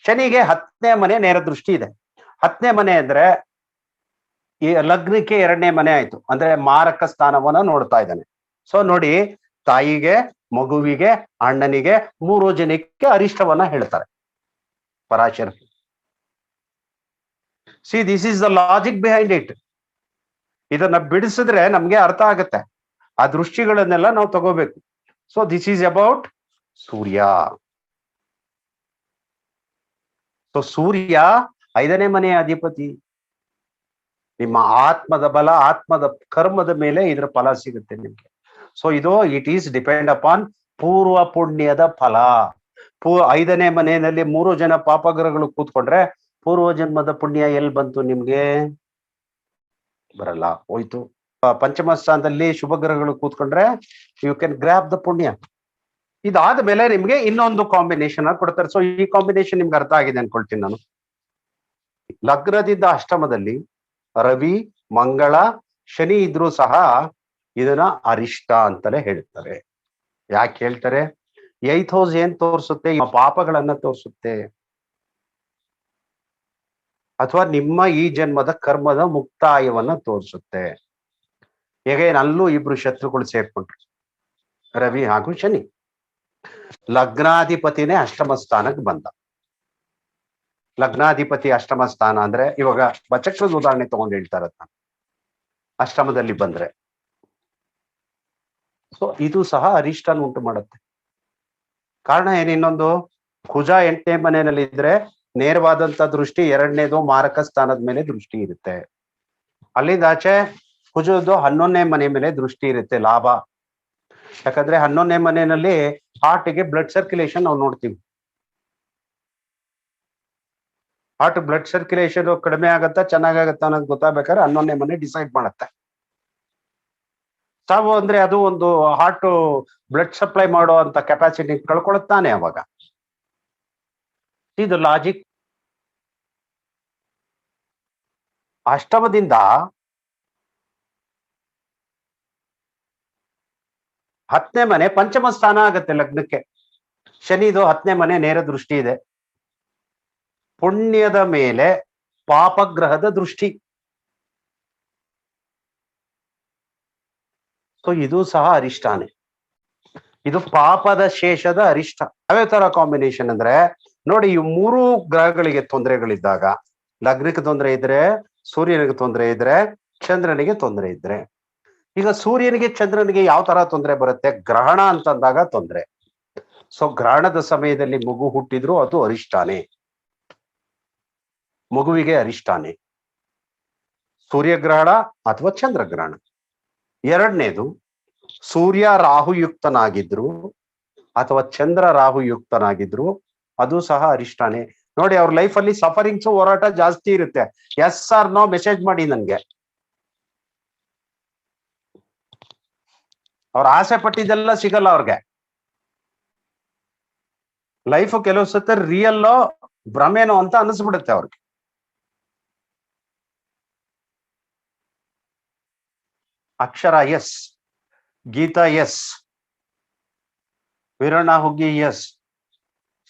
ಶನಿಗೆ 10ನೇ ಮನೆ ನೇರ ದೃಷ್ಟಿ ಇದೆ. 10ನೇ ಮನೆ ಅಂದ್ರೆ ಈ ಲಗ್ನಕ್ಕೆ 2ನೇ ಮನೆ ಆಯ್ತು, ಅಂದ್ರೆ ಮಾರಕ ಸ್ಥಾನವನ್ನ ನೋಡ್ತಾ ಇದ್ದಾನೆ. ಸೊ ನೋಡಿ, ತಾಯಿಗೆ, ಮಗುವಿಗೆ, ಅಣ್ಣನಿಗೆ 3 ಜನಕ್ಕೆ ಅರಿಷ್ಟವನ್ನ ಹೇಳ್ತಾರೆ Parashara. See this is the logic behind it. ಇದನ್ನ ಬಿಡಿಸಿದ್ರೆ ನಮ್ಗೆ ಅರ್ಥ ಆಗುತ್ತೆ. ಆ ದೃಷ್ಟಿಗಳನ್ನೆಲ್ಲ ನಾವು ತಗೋಬೇಕು. So this is about Surya. So Surya 5ನೇ ಮನೆಯ ಅಧಿಪತಿ. ನಿಮ್ಮ ಆತ್ಮದ ಬಲ, ಆತ್ಮದ ಕರ್ಮದ ಮೇಲೆ ಇದರ ಫಲ ಸಿಗುತ್ತೆ ನಿಮ್ಗೆ. ಸೊ ಇದು ಇಟ್ ಈಸ್ ಡಿಪೆಂಡ್ ಅಪಾನ್ ಪೂರ್ವ ಪುಣ್ಯದ ಫಲ. 5ನೇ ಮನೆಯಲ್ಲಿ 3 ಜನ ಪಾಪಗ್ರಹಗಳು ಕೂತ್ಕೊಂಡ್ರೆ ಪೂರ್ವ ಜನ್ಮದ ಪುಣ್ಯ ಎಲ್ಲಿ ಬಂತು ನಿಮ್ಗೆ? ಬರಲ್ಲ, ಹೋಯ್ತು. ಪಂಚಮ ಸ್ಥಾನದಲ್ಲಿ ಶುಭ ಗ್ರಹಗಳು ಕೂತ್ಕೊಂಡ್ರೆ ಯು ಕ್ಯಾನ್ ಗ್ರ್ಯಾಬ್ ದ ಪುಣ್ಯ. ಇದಾದ ಮೇಲೆ ನಿಮ್ಗೆ ಇನ್ನೊಂದು ಕಾಂಬಿನೇಷನ್ ಕೊಡ್ತಾರೆ. ಸೊ ಈ ಕಾಂಬಿನೇಷನ್ ನಿಮ್ಗೆ ಅರ್ಥ ಆಗಿದೆ ಅನ್ಕೊಳ್ತೀನಿ ನಾನು. ಲಗ್ನದಿಂದ ಅಷ್ಟಮದಲ್ಲಿ ರವಿ, ಮಂಗಳ, ಶನಿ ಇದ್ರೂ ಸಹ ಇದನ್ನ ಅರಿಷ್ಟ ಅಂತಲೇ ಹೇಳ್ತಾರೆ. ಯಾಕೆ ಹೇಳ್ತಾರೆ? 8th ಹೌಸ್ ಏನ್ ತೋರಿಸುತ್ತೆ? ಪಾಪಗಳನ್ನ ತೋರಿಸುತ್ತೆ, ಅಥವಾ ನಿಮ್ಮ ಈ ಜನ್ಮದ ಕರ್ಮದ ಮುಕ್ತಾಯವನ್ನ ತೋರಿಸುತ್ತೆ. ಹೇಗೆ ಅಲ್ಲೂ ಇಬ್ರು ಶತ್ರುಗಳು ಸೇರ್ಕೊಂಡ್ರು, ರವಿ ಹಾಗೂ ಶನಿ. ಲಗ್ನಾಧಿಪತಿನೇ ಅಷ್ಟಮ ಸ್ಥಾನಕ್ಕೆ ಬಂದ. ಲಗ್ನಾಧಿಪತಿ ಅಷ್ಟಮ ಸ್ಥಾನ ಅಂದ್ರೆ, ಇವಾಗ ಬಚಕ್ರದ ಉದಾಹರಣೆ ತಗೊಂಡು ಹೇಳ್ತಾರೆ ನಾನು. ಅಷ್ಟಮದಲ್ಲಿ ಬಂದ್ರೆ ಸೊ ಇದು ಸಹ ಅರಿಷ್ಟನ ಉಂಟು ಮಾಡುತ್ತೆ. ಕಾರಣ ಏನು? ಇನ್ನೊಂದು, ಕುಜ 8ನೇ ಮನೆಯಲ್ಲಿ ಇದ್ರೆ ನೇರವಾದಂತ ದೃಷ್ಟಿ 2ನೇದು ಮಾರಕ ಸ್ಥಾನದ ಮೇಲೆ ದೃಷ್ಟಿ ಇರುತ್ತೆ. ಅಲ್ಲಿಂದ ಆಚೆ ಕುಜದ್ದು 11ನೇ ಮನೆ ಮೇಲೆ ದೃಷ್ಟಿ ಇರುತ್ತೆ, ಲಾಭ. ಯಾಕಂದ್ರೆ 11ನೇ ಮನೆಯಲ್ಲಿ ಹಾರ್ಟ್ಗೆ ಬ್ಲಡ್ ಸರ್ಕ್ಯುಲೇಷನ್ ನಾವು ನೋಡ್ತೀವಿ. ಹಾರ್ಟ್ ಬ್ಲಡ್ ಸರ್ಕ್ಯುಲೇಷನ್ ಕಡಿಮೆ ಆಗತ್ತಾ ಚೆನ್ನಾಗತ್ತಾ ಅನ್ನೋದು ಗೊತ್ತಾಗ್ಬೇಕಾದ್ರೆ 11ನೇ ಮನೆ ಡಿಸೈಡ್ ಮಾಡುತ್ತೆ. ಸಾವು ಅಂದ್ರೆ ಅದು ಒಂದು ಹಾರ್ಟ್ ಬ್ಲಡ್ ಸಪ್ಲೈ ಮಾಡೋ ಅಂತ ಕೆಪಾಸಿಟಿ ಕಳ್ಕೊಳುತ್ತಾನೆ ಅವಾಗ. ಇದು ಲಾಜಿಕ್. ಅಷ್ಟಮದಿಂದ 10ನೇ ಮನೆ ಪಂಚಮ ಸ್ಥಾನ ಆಗತ್ತೆ ಲಗ್ನಕ್ಕೆ. ಶನಿದು 10ನೇ ಮನೆ ನೇರ ದೃಷ್ಟಿ ಇದೆ. ಪುಣ್ಯದ ಮೇಲೆ ಪಾಪಗ್ರಹದ ದೃಷ್ಟಿ. ಸೊ ಇದು ಸಹ ಅರಿಷ್ಟಾನೆ. ಇದು ಪಾಪದ ಶೇಷದ ಅರಿಷ್ಟ. ಯಾವ ತರ ಕಾಂಬಿನೇಷನ್ ಅಂದ್ರೆ ನೋಡಿ, ಈ 3 ಗ್ರಹಗಳಿಗೆ ತೊಂದರೆಗಳಿದ್ದಾಗ, ಲಗ್ನಕ್ಕೆ ತೊಂದರೆ ಇದ್ರೆ, ಸೂರ್ಯನಿಗೆ ತೊಂದರೆ ಇದ್ರೆ, ಚಂದ್ರನಿಗೆ ತೊಂದರೆ ಇದ್ರೆ. ಈಗ ಸೂರ್ಯನಿಗೆ ಚಂದ್ರನಿಗೆ ಯಾವ ತರ ತೊಂದರೆ ಬರುತ್ತೆ? ಗ್ರಹಣ ಅಂತಂದಾಗ ತೊಂದರೆ. ಸೊ ಗ್ರಹಣದ ಸಮಯದಲ್ಲಿ ಮಗು ಹುಟ್ಟಿದ್ರು ಅದು ಅರಿಷ್ಟಾನೆ, ಮಗುವಿಗೆ ಅರಿಷ್ಟಾನೆ. ಸೂರ್ಯಗ್ರಹಣ ಅಥವಾ ಚಂದ್ರಗ್ರಹಣ. 2ನೇದು, ಸೂರ್ಯ ರಾಹುಯುಕ್ತನಾಗಿದ್ರು ಅಥವಾ ಚಂದ್ರ ರಾಹುಯುಕ್ತನಾಗಿದ್ರು ಅದು ಸಹ ಅರಿಷ್ಟಾನೆ. ನೋಡಿ, ಅವ್ರ ಲೈಫ್ ಅಲ್ಲಿ ಸಫರಿಂಗ್ಸ್, ಹೋರಾಟ ಜಾಸ್ತಿ ಇರುತ್ತೆ. ಎಸ್ ಆರ್ ನೋ ಮೆಸೇಜ್ ಮಾಡಿ ನನ್ಗೆ. ಅವ್ರ ಆಸೆ ಪಟ್ಟಿದ್ದೆಲ್ಲ ಸಿಗಲ್ಲ ಅವ್ರಿಗೆ. ಲೈಫ್ ಕೆಲವು ಸತ್ತ ರಿಯಲ್ಲೋ ಭ್ರಮೇನೋ ಅಂತ ಅನಿಸ್ಬಿಡುತ್ತೆ ಅವ್ರಿಗೆ. Akshara S, Geeta S, Veeranna Huggi S.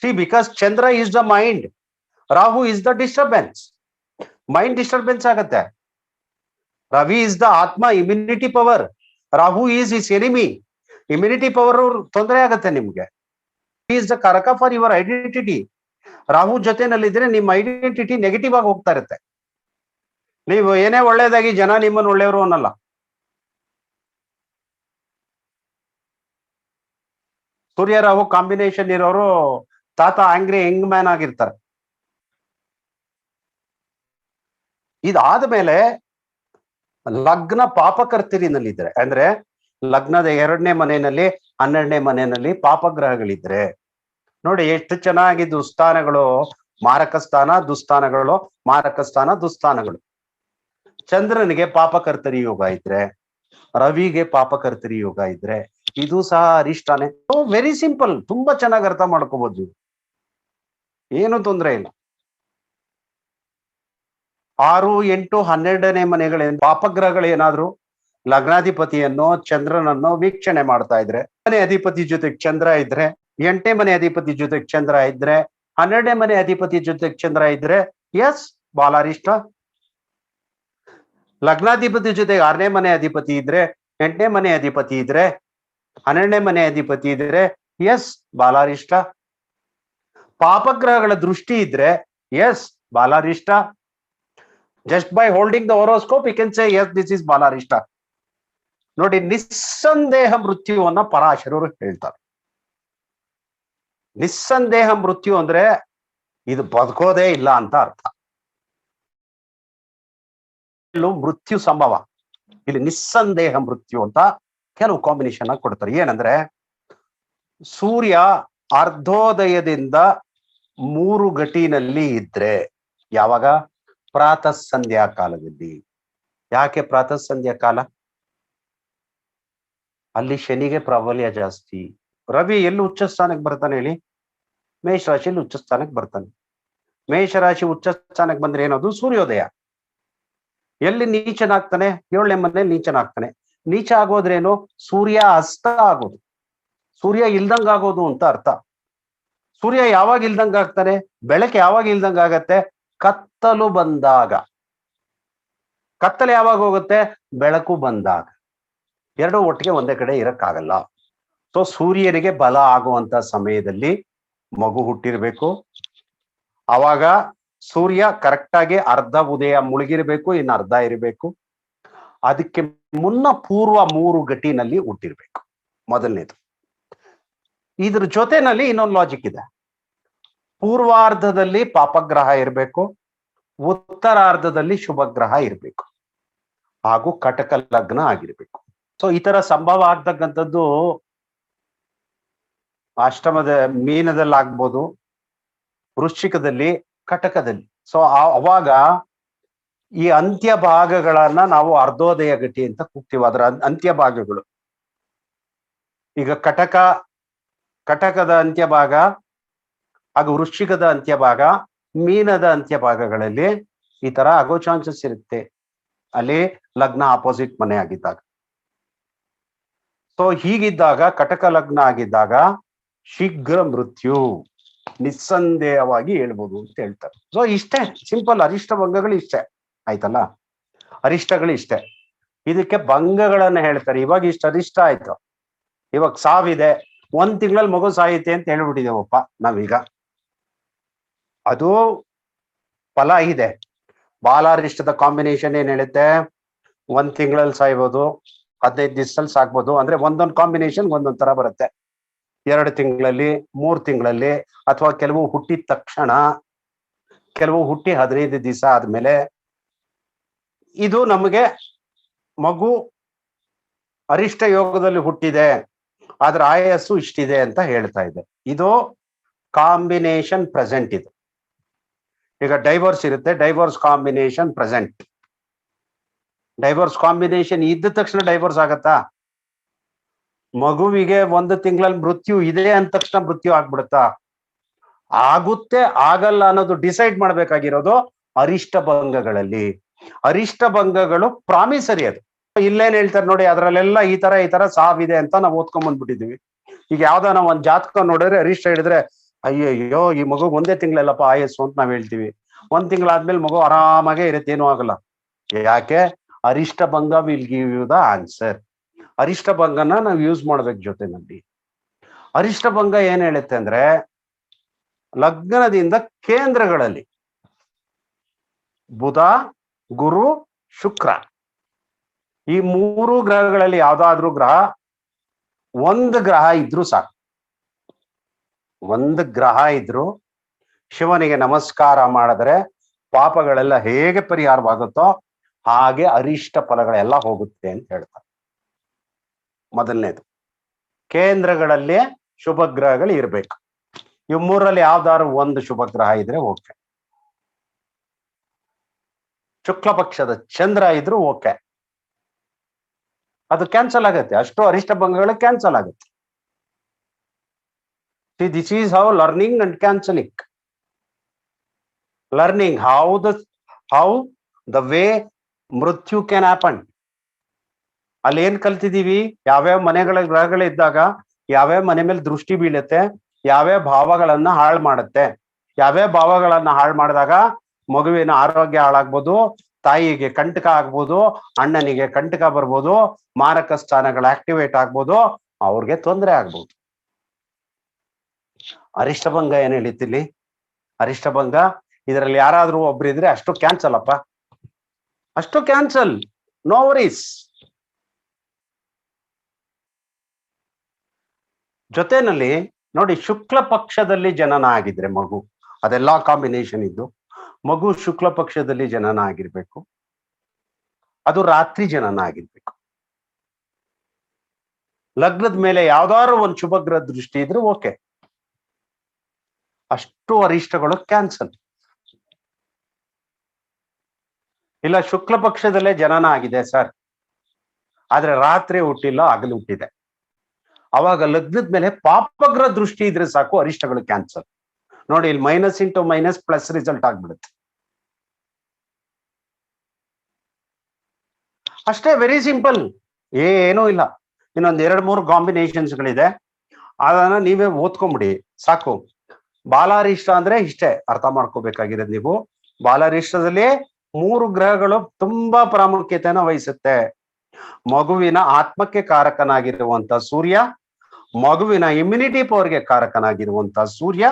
See because Chandra is the mind, Rahu is the disturbance. Mind disturbance ಆಗತ್ತೆ. Ravi is the atma, immunity power. Rahu is is enemy. Immunity power ತೊಂದರೆ ಆಗತ್ತೆ ನಿಮ್ಗೆ. Is the karaka for your identity. Rahu ಜೊತೆನಲ್ಲಿದ್ರೆ ನಿಮ್ಮ ಐಡೆಂಟಿಟಿ ನೆಗೆಟಿವ್ ಆಗಿ ಹೋಗ್ತಾ ಇರುತ್ತೆ. ನೀವು ಏನೇ ಒಳ್ಳೇದಾಗಿ ಜನ ನಿಮ್ಮನ್ನು ಒಳ್ಳೆಯವರು ಅನ್ನಲ್ಲ. ಸೂರ್ಯ ರಾಹು ಕಾಂಬಿನೇಷನ್ ಇರೋರು ತಾತ ಆಂಗ್ರಿ ಯಂಗ್ ಮ್ಯಾನ್ ಆಗಿರ್ತಾರೆ. ಇದಾದ್ಮೇಲೆ ಲಗ್ನ ಪಾಪಕರ್ತರಿನಲ್ಲಿದ್ರೆ, ಅಂದ್ರೆ ಲಗ್ನದ 2ನೇ ಮನೆಯಲ್ಲಿ 12ನೇ ಮನೆಯಲ್ಲಿ ಪಾಪಗ್ರಹಗಳಿದ್ರೆ ನೋಡಿ ಎಷ್ಟು ಚೆನ್ನಾಗಿ ದುಸ್ಥಾನಗಳು, ಮಾರಕ ಸ್ಥಾನ, ದುಸ್ಥಾನಗಳು, ಮಾರಕ ಸ್ಥಾನ, ದುಸ್ಥಾನಗಳು. ಚಂದ್ರನಿಗೆ ಪಾಪಕರ್ತರಿ ಯೋಗ ಇದ್ರೆ, ರವಿಗೆ ಪಾಪಕರ್ತರಿ ಯೋಗ ಇದ್ರೆ, ಇದು ಸಹ ಅರಿಷ್ಟಾನೆ. ವೆರಿ ಸಿಂಪಲ್, ತುಂಬಾ ಚೆನ್ನಾಗಿ ಅರ್ಥ ಮಾಡ್ಕೋಬಹುದು, ಏನು ತೊಂದರೆ ಇಲ್ಲ. 6, 8, 12ನೇ ಮನೆಗಳೇನು ಪಾಪಗ್ರಹಗಳು ಏನಾದ್ರು ಲಗ್ನಾಧಿಪತಿಯನ್ನು ಚಂದ್ರನನ್ನು ವೀಕ್ಷಣೆ ಮಾಡ್ತಾ ಇದ್ರೆ, ಮನೆ ಅಧಿಪತಿ ಜೊತೆಗೆ ಚಂದ್ರ ಇದ್ರೆ, 8ನೇ ಮನೆ ಅಧಿಪತಿ ಜೊತೆಗೆ ಚಂದ್ರ ಇದ್ರೆ, 12ನೇ ಮನೆ ಅಧಿಪತಿ ಜೊತೆಗೆ ಚಂದ್ರ ಇದ್ರೆ, ಎಸ್ ಬಾಲಾರಿಷ್ಟ. ಲಗ್ನಾಧಿಪತಿ ಜೊತೆಗೆ 6ನೇ ಮನೆ ಅಧಿಪತಿ ಇದ್ರೆ, 8ನೇ ಮನೆ ಅಧಿಪತಿ ಇದ್ರೆ, 12ನೇ ಮನೆ ಅಧಿಪತಿ ಇದ್ರೆ, ಎಸ್ ಬಾಲಾರಿಷ್ಟ. ಪಾಪಗ್ರಹಗಳ ದೃಷ್ಟಿ ಇದ್ರೆ, yes balarishta. Just by holding the horoscope you can say yes this is balarishta. ನೋಡಿ, ನಿಸ್ಸಂದೇಹ ಮೃತ್ಯುವನ್ನ ಪರಾಶರರು ಹೇಳ್ತಾರೆ. ನಿಸ್ಸಂದೇಹ ಮೃತ್ಯು ಅಂದ್ರೆ ಇದು ಬದುಕೋದೇ ಇಲ್ಲ ಅಂತ ಅರ್ಥ. ಮೃತ್ಯು ಸಂಭವ, ಇಲ್ಲಿ ನಿಸ್ಸಂದೇಹ ಮೃತ್ಯು ಅಂತ ಕೆಲವು ಕಾಂಬಿನೇಷನ್ ಆಗಿ ಕೊಡ್ತಾರೆ. ಏನಂದ್ರೆ ಸೂರ್ಯ ಅರ್ಧೋದಯದಿಂದ 3 ಗಂಟೆನಲ್ಲಿ ಇದ್ರೆ, ಯಾವಾಗ? ಪ್ರಾತಃ ಸಂಧ್ಯಾ ಕಾಲದಲ್ಲಿ. ಯಾಕೆ ಪ್ರಾತಃ ಸಂಧ್ಯಾ ಕಾಲ? ಅಲ್ಲಿ ಶನಿಗೆ ಪ್ರಾಬಲ್ಯ ಜಾಸ್ತಿ. ರವಿ ಎಲ್ಲಿ ಉಚ್ಚ ಸ್ಥಾನಕ್ಕೆ ಬರ್ತಾನೆ ಹೇಳಿ? ಮೇಷರಾಶಿಯಲ್ಲಿ ಉಚ್ಚ ಸ್ಥಾನಕ್ಕೆ ಬರ್ತಾನೆ. ಮೇಷರಾಶಿ ಉಚ್ಚ ಸ್ಥಾನಕ್ಕೆ ಬಂದ್ರೆ ಏನದು? ಸೂರ್ಯೋದಯ. ಎಲ್ಲಿ ನೀಚನಾಗ್ತಾನೆ? 7ನೇ ಮನೆಯಲ್ಲಿ ನೀಚನಾಗ್ತಾನೆ. ನೀಚ ಆಗೋದ್ರೇನು? ಸೂರ್ಯ ಅಸ್ತ ಆಗೋದು, ಸೂರ್ಯ ಇಲ್ದಂಗ ಆಗೋದು ಅಂತ ಅರ್ಥ. ಸೂರ್ಯ ಯಾವಾಗ ಇಲ್ದಂಗ ಆಗ್ತಾನೆ? ಬೆಳಕು ಯಾವಾಗ ಇಲ್ದಂಗ ಆಗತ್ತೆ? ಕತ್ತಲು ಬಂದಾಗ. ಕತ್ತಲು ಯಾವಾಗ ಹೋಗುತ್ತೆ? ಬೆಳಕು ಬಂದಾಗ. ಎರಡು ಒಟ್ಟಿಗೆ ಒಂದೇ ಕಡೆ ಇರಕ್ಕಾಗಲ್ಲ. ಸೊ ಸೂರ್ಯನಿಗೆ ಬಲ ಆಗುವಂತ ಸಮಯದಲ್ಲಿ ಮಗು ಹುಟ್ಟಿರ್ಬೇಕು. ಅವಾಗ ಸೂರ್ಯ ಕರೆಕ್ಟ್ ಆಗಿ ಅರ್ಧ ಉದಯ ಮುಳುಗಿರ್ಬೇಕು, ಇನ್ನು ಅರ್ಧ ಇರಬೇಕು. ಅದಕ್ಕೆ ಮುನ್ನ ಪೂರ್ವ 3 ಗಂಟೆನಲ್ಲಿ ಹುಟ್ಟಿರ್ಬೇಕು, ಮೊದಲನೇದು. ಇದ್ರ ಜೊತೆನಲ್ಲಿ ಇನ್ನೊಂದು ಲಾಜಿಕ್ ಇದೆ. ಪೂರ್ವಾರ್ಧದಲ್ಲಿ ಪಾಪಗ್ರಹ ಇರಬೇಕು, ಉತ್ತರಾರ್ಧದಲ್ಲಿ ಶುಭಗ್ರಹ ಇರಬೇಕು, ಹಾಗೂ ಕಟಕ ಲಗ್ನ ಆಗಿರ್ಬೇಕು. ಸೊ ಈ ತರ ಸಂಭವ ಆಗ್ತಕ್ಕಂಥದ್ದು ಅಷ್ಟಮದ ಮೀನದಲ್ಲಿ ಆಗ್ಬೋದು, ವೃಶ್ಚಿಕದಲ್ಲಿ, ಕಟಕದಲ್ಲಿ. ಸೊ ಅವಾಗ ಈ ಅಂತ್ಯ ಭಾಗಗಳನ್ನ ನಾವು ಅರ್ಧೋದಯ ಗತಿ ಅಂತ ಕೂಗ್ತೀವಿ, ಅದರ ಅಂತ್ಯ ಭಾಗಗಳು. ಈಗ ಕಟಕದ ಅಂತ್ಯ ಭಾಗ ಹಾಗೂ ವೃಶ್ಚಿಕದ ಅಂತ್ಯ ಭಾಗ, ಮೀನದ ಅಂತ್ಯ ಭಾಗಗಳಲ್ಲಿ ಈ ತರ ಆಗೋ ಚಾನ್ಸಸ್ ಇರುತ್ತೆ, ಅಲ್ಲಿ ಲಗ್ನ ಆಪೋಸಿಟ್ ಮನೆ ಆಗಿದ್ದಾಗ. ಸೊ ಹೀಗಿದ್ದಾಗ, ಕಟಕ ಲಗ್ನ ಆಗಿದ್ದಾಗ ಶೀಘ್ರ ಮೃತ್ಯು ನಿಸ್ಸಂದೇಹವಾಗಿ ಹೇಳ್ಬೋದು ಅಂತ ಹೇಳ್ತಾರೆ. ಸೊ ಇಷ್ಟೇ ಸಿಂಪಲ್, ಅರಿಷ್ಟ ಭಂಗಗಳು ಇಷ್ಟೇ ಆಯ್ತಲ್ಲ. ಅರಿಷ್ಟಗಳು ಇಷ್ಟೇ, ಇದಕ್ಕೆ ಭಂಗಗಳನ್ನ ಹೇಳ್ತಾರೆ. ಇವಾಗ ಇಷ್ಟ ಅರಿಷ್ಟ ಆಯ್ತು, ಇವಾಗ ಸಾವಿದೆ, 1 ತಿಂಗಳಲ್ಲಿ ಮಗು ಸಾಯುತ್ತೆ ಅಂತ ಹೇಳ್ಬಿಟ್ಟಿದೇವಪ್ಪ ನಾವೀಗ. ಅದು ಫಲ ಇದೆ. ಬಾಲಾರಿಷ್ಟದ ಕಾಂಬಿನೇಷನ್ ಏನ್ ಹೇಳುತ್ತೆ? 1 ತಿಂಗಳಲ್ಲಿ ಸಾಯ್ಬೋದು, 15 ದಿವಸದಲ್ಲಿ ಸಾಕ್ಬೋದು. ಅಂದ್ರೆ ಒಂದೊಂದು ಕಾಂಬಿನೇಷನ್ ಒಂದೊಂದ್ ತರ ಬರುತ್ತೆ. 2 ತಿಂಗಳಲ್ಲಿ, 3 ತಿಂಗಳಲ್ಲಿ, ಅಥವಾ ಕೆಲವು ಹುಟ್ಟಿದ ತಕ್ಷಣ, ಕೆಲವು ಹುಟ್ಟಿ 15 ದಿವಸ ಆದ್ಮೇಲೆ. ಇದು ನಮಗೆ ಮಗು ಅರಿಷ್ಟ ಯೋಗದಲ್ಲಿ ಹುಟ್ಟಿದೆ, ಆದ್ರ ಆಯಸ್ಸು ಇಷ್ಟಿದೆ ಅಂತ ಹೇಳ್ತಾ ಇದೆ. ಇದು ಕಾಂಬಿನೇಷನ್ ಪ್ರೆಸೆಂಟ್. ಇದು ಈಗ ಡೈವರ್ಸ್ ಇರುತ್ತೆ, divorce combination present. Divorce combination ಇದ್ದ ತಕ್ಷಣ ಡೈವರ್ಸ್ ಆಗತ್ತಾ? ಮಗುವಿಗೆ 1 ತಿಂಗಳಲ್ಲಿ ಮೃತ್ಯು ಇದೆ ಅಂದ ತಕ್ಷಣ ಮೃತ್ಯು ಆಗ್ಬಿಡುತ್ತಾ? ಆಗುತ್ತೆ ಆಗಲ್ಲ ಅನ್ನೋದು ಡಿಸೈಡ್ ಮಾಡ್ಬೇಕಾಗಿರೋದು ಅರಿಷ್ಟ ಭಂಗಗಳಲ್ಲಿ. ಅರಿಷ್ಟ ಭಂಗಗಳು ಪ್ರಾಮಿಸರಿ. ಅದು ಇಲ್ಲೇನ್ ಹೇಳ್ತಾರೆ ನೋಡಿ, ಅದ್ರಲ್ಲೆಲ್ಲ ಈ ತರ ಸಾವಿದೆ ಅಂತ ನಾವು ಓದ್ಕೊಂಡ್ ಬಂದ್ಬಿಟ್ಟಿದೀವಿ. ಈಗ ಯಾವ್ದಾನ ಒಂದ್ ಜಾತಕ ನೋಡಿದ್ರೆ ಅರಿಷ್ಟ ಹೇಳಿದ್ರೆ, ಅಯ್ಯಯ್ಯೋ ಈ ಮಗು 1 ತಿಂಗಳಲ್ಲಪ್ಪ ಆಯಸ್ಸು ಅಂತ ನಾವ್ ಹೇಳ್ತೀವಿ. 1 ತಿಂಗಳಾದ್ಮೇಲೆ ಮಗು ಆರಾಮಾಗೆ ಇರುತ್ತೆ, ಏನೂ ಆಗಲ್ಲ. ಯಾಕೆ? Arishta bhanga will give you the answer. ಅರಿಷ್ಟ ಭಂಗನ ನಾವು ಯೂಸ್ ಮಾಡ್ಬೇಕು ಜೊತೆನಲ್ಲಿ. ಅರಿಷ್ಟ ಭಂಗ ಏನ್ ಹೇಳುತ್ತೆ ಅಂದ್ರೆ, ಲಗ್ನದಿಂದ ಕೇಂದ್ರಗಳಲ್ಲಿ ಬುಧ, ಗುರು, ಶುಕ್ರ, ಈ 3 ಗ್ರಹಗಳಲ್ಲಿ ಯಾವ್ದಾದ್ರೂ ಗ್ರಹ, 1 ಗ್ರಹ ಇದ್ರೂ ಸಾಕು. ಒಂದು ಗ್ರಹ ಇದ್ರು ಶಿವನಿಗೆ ನಮಸ್ಕಾರ ಮಾಡಿದ್ರೆ ಪಾಪಗಳೆಲ್ಲ ಹೇಗೆ ಪರಿಹಾರವಾಗುತ್ತೋ ಹಾಗೆ ಅರಿಷ್ಟ ಫಲಗಳೆಲ್ಲ ಹೋಗುತ್ತೆ ಅಂತ ಹೇಳ್ತಾರೆ. ಮೊದಲನೇದು, ಕೇಂದ್ರಗಳಲ್ಲಿ ಶುಭ ಗ್ರಹಗಳು ಇರ್ಬೇಕು. ಇವ್ ಮೂರಲ್ಲಿ ಯಾವ್ದಾದ್ರು ಒಂದು ಶುಭ ಗ್ರಹ ಇದ್ರೆ ಓಕೆ. ಶುಕ್ಲ ಪಕ್ಷದ ಚಂದ್ರ ಇದ್ರು ಓಕೆ, ಅದು ಕ್ಯಾನ್ಸಲ್ ಆಗುತ್ತೆ. ಅಷ್ಟು ಅರಿಷ್ಟ ಭಂಗಗಳು ಕ್ಯಾನ್ಸಲ್ ಆಗುತ್ತೆ. See, this is how learning and cancelling. Learning how the way ಮೃತ್ಯು ಕ್ಯಾನ್ ಹ್ಯಾಪನ್. ಅಲ್ಲಿ ಏನ್ ಕಲ್ತಿದೀವಿ, ಯಾವ್ಯಾವ ಮನೆಗಳ ಗ್ರಹಗಳಿದ್ದಾಗ ಯಾವ್ಯಾವ ಮನೆ ಮೇಲೆ ದೃಷ್ಟಿ ಬೀಳುತ್ತೆ, ಯಾವ್ಯಾವ ಭಾವಗಳನ್ನ ಹಾಳು ಮಾಡುತ್ತೆ, ಯಾವ್ಯಾವ ಭಾವಗಳನ್ನ ಹಾಳು ಮಾಡಿದಾಗ ಮಗುವಿನ ಆರೋಗ್ಯ ಹಾಳಾಗ್ಬೋದು, ತಾಯಿಗೆ ಕಂಟಕ ಆಗ್ಬೋದು, ಅಣ್ಣನಿಗೆ ಕಂಟಕ ಬರ್ಬೋದು, ಮಾರಕ ಸ್ಥಾನಗಳು ಆಕ್ಟಿವೇಟ್ ಆಗ್ಬೋದು, ಅವ್ರಿಗೆ ತೊಂದರೆ ಆಗ್ಬೋದು. ಅರಿಷ್ಟಭಂಗ ಏನ್ ಹೇಳಿತಿಲ್ಲಿ, ಅರಿಷ್ಟಭಂಗ ಇದರಲ್ಲಿ ಯಾರಾದ್ರೂ ಒಬ್ರಿದ್ರೆ ಅಷ್ಟು ಕ್ಯಾನ್ಸಲ್ ಅಪ್ಪ, ಅಷ್ಟು ಕ್ಯಾನ್ಸಲ್, ನೋ ವರೀಸ್. ಜೊತೆನಲ್ಲಿ ನೋಡಿ, ಶುಕ್ಲ ಪಕ್ಷದಲ್ಲಿ ಜನನ ಆಗಿದ್ರೆ ಮಗು, ಅದೆಲ್ಲಾ ಕಾಂಬಿನೇಷನ್ ಇದ್ದು ಮಗು ಶುಕ್ಲ ಪಕ್ಷದಲ್ಲಿ ಜನನ ಆಗಿರ್ಬೇಕು, ಅದು ರಾತ್ರಿ ಜನನ ಆಗಿರ್ಬೇಕು. ಲಗ್ನದ ಮೇಲೆ ಯಾವ್ದಾದ್ರು ಒಂದು ಶುಭ ಗ್ರಹ ದೃಷ್ಟಿ ಇದ್ರೆ ಓಕೆ, ಅಷ್ಟು ಅರಿಷ್ಟಗಳು ಕ್ಯಾನ್ಸಲ್. ಇಲ್ಲ ಶುಕ್ಲ ಪಕ್ಷದಲ್ಲೇ ಜನನ ಆಗಿದೆ ಸರ್, ಆದ್ರೆ ರಾತ್ರಿ ಹುಟ್ಟಿಲ್ಲ, ಹಗಲು ಹುಟ್ಟಿದೆ, ಅವಾಗ ಲಗ್ನದ ಮೇಲೆ ಪಾಪಗ್ರಹ ದೃಷ್ಟಿ ಇದ್ರೆ ಸಾಕು, ಅರಿಷ್ಟಗಳು ಕ್ಯಾನ್ಸಲ್. ನೋಡಿ, ಇಲ್ಲಿ minus into minus plus result ಆಗ್ಬಿಡುತ್ತೆ. ಅಷ್ಟೇ, ವೆರಿ ಸಿಂಪಲ್, ಏನೂ ಇಲ್ಲ. ಇನ್ನೊಂದ್ 2-3 ಕಾಂಬಿನೇಷನ್ಸ್ಗಳಿದೆ, ಅದನ್ನ ನೀವೇ ಓದ್ಕೊಂಬಿಡಿ ಸಾಕು. ಬಾಲಾರಿಷ್ಟ ಅಂದ್ರೆ ಇಷ್ಟೇ ಅರ್ಥ ಮಾಡ್ಕೋಬೇಕಾಗಿದೆ ನೀವು. ಬಾಲಾರಿಷ್ಟದಲ್ಲಿ 3 ಗ್ರಹಗಳು ತುಂಬಾ ಪ್ರಾಮುಖ್ಯತೆಯನ್ನು ವಹಿಸುತ್ತೆ. ಮಗುವಿನ ಆತ್ಮಕ್ಕೆ ಕಾರಕನಾಗಿರುವಂತ ಸೂರ್ಯ, ಮಗುವಿನ ಇಮ್ಯುನಿಟಿ ಪವರ್ಗೆ ಕಾರಕನಾಗಿರುವಂತ ಸೂರ್ಯ,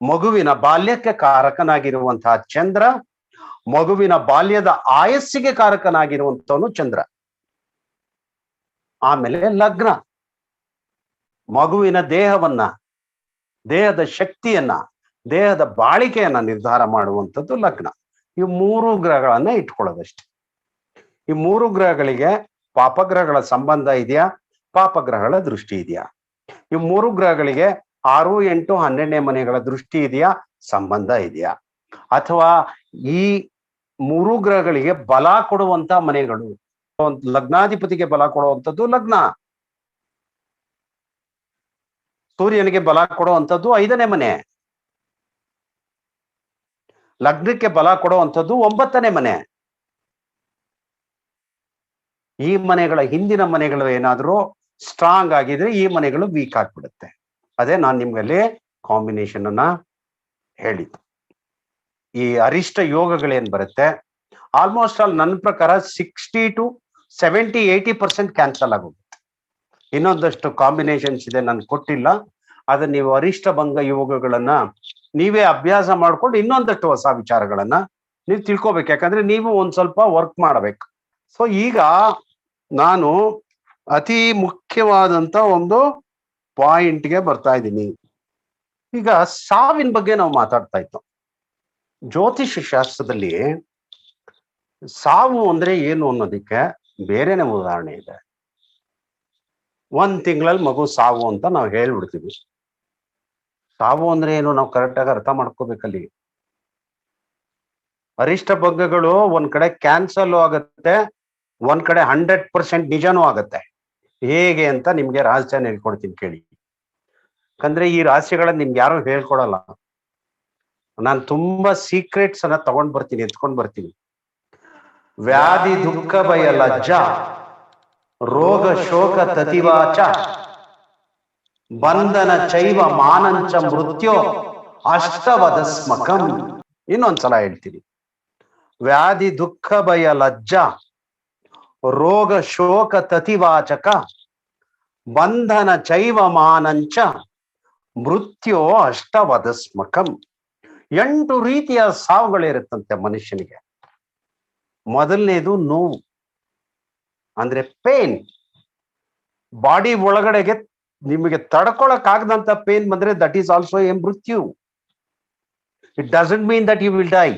ಮಗುವಿನ ಬಾಲ್ಯಕ್ಕೆ ಕಾರಕನಾಗಿರುವಂತಹ ಚಂದ್ರ, ಮಗುವಿನ ಬಾಲ್ಯದ ಆಯಸ್ಸಿಗೆ ಕಾರಕನಾಗಿರುವಂತವನು ಚಂದ್ರ. ಆಮೇಲೆ ಲಗ್ನ, ಮಗುವಿನ ದೇಹವನ್ನ, ದೇಹದ ಶಕ್ತಿಯನ್ನ, ದೇಹದ ಬಾಳಿಕೆಯನ್ನ ನಿರ್ಧಾರ ಮಾಡುವಂಥದ್ದು ಲಗ್ನ. ಈ 3 ಗ್ರಹಗಳನ್ನ ಇಟ್ಕೊಳ್ಳೋದಷ್ಟೇ. ಈ 3 ಗ್ರಹಗಳಿಗೆ ಪಾಪಗ್ರಹಗಳ ಸಂಬಂಧ ಇದೆಯಾ, ಪಾಪಗ್ರಹಗಳ ದೃಷ್ಟಿ ಇದೆಯಾ? ಈ 3 ಗ್ರಹಗಳಿಗೆ 6, 8, 12ನೇ ಮನೆಗಳ ದೃಷ್ಟಿ ಇದೆಯಾ, ಸಂಬಂಧ ಇದೆಯಾ? ಅಥವಾ ಈ 3 ಗ್ರಹಗಳಿಗೆ ಬಲ ಕೊಡುವಂತ ಮನೆಗಳು, ಲಗ್ನಾಧಿಪತಿಗೆ ಬಲ ಕೊಡುವಂಥದ್ದು ಲಗ್ನ, ಸೂರ್ಯನಿಗೆ ಬಲ ಕೊಡುವಂಥದ್ದು 5ನೇ ಮನೆ, ಲಗ್ನಕ್ಕೆ ಬಲ ಕೊಡುವಂಥದ್ದು 9ನೇ ಮನೆ. ಈ ಮನೆಗಳ ಹಿಂದಿನ ಮನೆಗಳು ಏನಾದ್ರೂ ಸ್ಟ್ರಾಂಗ್ ಆಗಿದ್ರೆ ಈ ಮನೆಗಳು ವೀಕ್ ಆಗ್ಬಿಡುತ್ತೆ. ಅದೇ ನಾನು ನಿಮ್ಗಲ್ಲಿ ಕಾಂಬಿನೇಷನ್ ಅನ್ನ ಹೇಳಿದ್ದು. ಈ ಅರಿಷ್ಟ ಯೋಗಗಳೇನ್ ಬರುತ್ತೆ, ಆಲ್ಮೋಸ್ಟ್ ಆಲ್ ನನ್ನ ಪ್ರಕಾರ 60 to 70, 80% ಕ್ಯಾನ್ಸಲ್ ಆಗೋಗುತ್ತೆ. ಇನ್ನೊಂದಷ್ಟು ಕಾಂಬಿನೇಷನ್ಸ್ ಇದೆ, ನಾನು ಕೊಟ್ಟಿಲ್ಲ. ಅದನ್ನ ನೀವು ಅರಿಷ್ಟ ಭಂಗ ಯೋಗಗಳನ್ನ ನೀವೇ ಅಭ್ಯಾಸ ಮಾಡ್ಕೊಂಡು ಇನ್ನೊಂದಷ್ಟು ಹೊಸ ವಿಚಾರಗಳನ್ನ ನೀವು ತಿಳ್ಕೊಬೇಕು. ಯಾಕಂದ್ರೆ ನೀವು ಒಂದ್ ಸ್ವಲ್ಪ ವರ್ಕ್ ಮಾಡಬೇಕು. ಸೊ ಈಗ ನಾನು ಅತಿ ಮುಖ್ಯವಾದಂತ ಒಂದು ಪಾಯಿಂಟ್ಗೆ ಬರ್ತಾ ಇದ್ದೀನಿ. ಈಗ ಸಾವಿನ ಬಗ್ಗೆ ನಾವು ಮಾತಾಡ್ತಾ ಇದ್ದೋ. ಜ್ಯೋತಿಷ್ಯ ಶಾಸ್ತ್ರದಲ್ಲಿ ಸಾವು ಅಂದ್ರೆ ಏನು ಅನ್ನೋದಕ್ಕೆ ಬೇರೆನೆ ಉದಾಹರಣೆ ಇದೆ. 1 ತಿಂಗಳಲ್ಲಿ ಮಗು ಸಾವು ಅಂತ ನಾವು ಹೇಳ್ಬಿಡ್ತೀವಿ. ಸಾವು ಅಂದ್ರೆ ಏನು ನಾವು ಕರೆಕ್ಟಾಗಿ ಅರ್ಥ ಮಾಡ್ಕೋಬೇಕಲ್ಲಿ. ಅರಿಷ್ಟ ಭಂಗಗಳು ಒಂದ್ ಕಡೆ ಕ್ಯಾನ್ಸಲ್ ಆಗುತ್ತೆ, ಒಂದ್ ಕಡೆ 100% ನಿಜನೂ ಆಗತ್ತೆ. ಹೇಗೆ ಅಂತ ನಿಮ್ಗೆ ರಹಸ್ಯ ಹೇಳ್ಕೊಡ್ತೀನಿ ಕೇಳಿ. ಯಾಕಂದ್ರೆ ಈ ರಹಸ್ಯಗಳನ್ನ ನಿಮ್ಗೆ ಯಾರು ಹೇಳ್ಕೊಡಲ್ಲ. ನಾನು ತುಂಬಾ ಸೀಕ್ರೆಟ್ಸ್ ಅನ್ನ ತಗೊಂಡ್ ಬರ್ತೀನಿ, ಎತ್ಕೊಂಡ್ ಬರ್ತೀನಿ. ವ್ಯಾಧಿ ದುಃಖ ಭಯ ಲಜ್ಜ ರೋಗ ಶೋಕ ತತಿವಾಚ ಬಂಧನ ಚೈವ ಮಾನಂಚ ಮೃತ್ಯೋ ಅಷ್ಟವದಸ್ಮಕಂ. ಇನ್ನೊಂದ್ಸಲ ಹೇಳ್ತೀನಿ. ವ್ಯಾಧಿ ದುಃಖ ಭಯ ಲಜ್ಜ ರೋಗ ಶೋಕ ತತಿವಾಚಕ ಬಂಧನ ಚೈವ ಮಾನಂಚ ಮೃತ್ಯೋ ಅಷ್ಟವದಸ್ಮಕಂ. 8 ರೀತಿಯ ಸಾವುಗಳಿರುತ್ತಂತೆ ಮನುಷ್ಯನಿಗೆ. ಮೊದಲನೇದು ನೋವು ಅಂದ್ರೆ ಪೇನ್. ಬಾಡಿ ಒಳಗಡೆಗೆ ನಿಮಗೆ ತಡ್ಕೊಳಕ್ ಆಗದಂತ ಪೇನ್ ಬಂದ್ರೆ that is also a mrityu. It doesn't mean that you will die.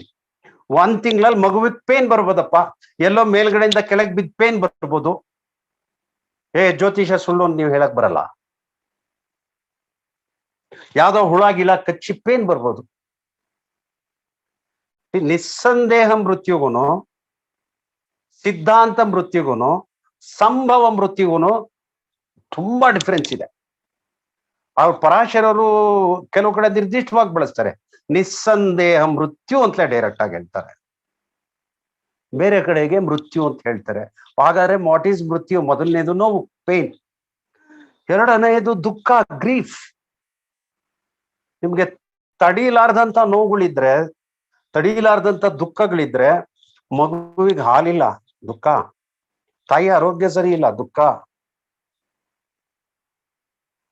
ಒಂದ್ ತಿಂಗಳಲ್ಲಿ ಮಗುವಿಗೆ ಪೇನ್ ಬರ್ಬೋದಪ್ಪ, ಎಲ್ಲೋ ಮೇಲ್ಗಡೆಯಿಂದ ಕೆಳಗೆ ಬಿದ್ದ ಪೇನ್ ಬರ್ಬೋದು. ಜ್ಯೋತಿಷ ಸುಳ್ಳು ಅಂತ ನೀವು ಹೇಳಕ್ ಬರಲ್ಲ. ಯಾವ್ದೋ ಹುಳಾಗಿಲ್ಲ ಕಚ್ಚಿ ಪೇನ್ ಬರ್ಬೋದು. ನಿಸ್ಸಂದೇಹ ಮೃತ್ಯುಗುನು, ಸಿದ್ಧಾಂತ ಮೃತ್ಯುಗುನು, ಸಂಭವ ಮೃತ್ಯುಗುನು ತುಂಬಾ ಡಿಫರೆನ್ಸ್ ಇದೆ. ಅವ್ರು ಪರಾಶರರು ಕೆಲವು ಕಡೆ ನಿರ್ದಿಷ್ಟವಾಗಿ ಬಳಸ್ತಾರೆ, ನಿಸ್ಸಂದೇಹ ಮೃತ್ಯು ಅಂತಲೇ ಡೈರೆಕ್ಟ್ ಆಗಿ ಹೇಳ್ತಾರೆ. ಬೇರೆ ಕಡೆಗೆ ಮೃತ್ಯು ಅಂತ ಹೇಳ್ತಾರೆ. ಹಾಗಾದ್ರೆ ವಾಟ್ ಈಸ್ ಮೃತ್ಯು? ಮೊದಲನೇದು ನೋವು, ಪೇನ್. ಎರಡನೆಯದು ದುಃಖ, ಗ್ರೀಫ್. ನಿಮ್ಗೆ ತಡೀಲಾರ್ದಂತ ನೋವುಗಳಿದ್ರೆ, ತಡೀಲಾರ್ದಂತ ದುಃಖಗಳಿದ್ರೆ, ಮಗುವಿಗೆ ಹಾಲಿಲ್ಲ ದುಃಖ, ತಾಯಿ ಆರೋಗ್ಯ ಸರಿ ಇಲ್ಲ ದುಃಖ,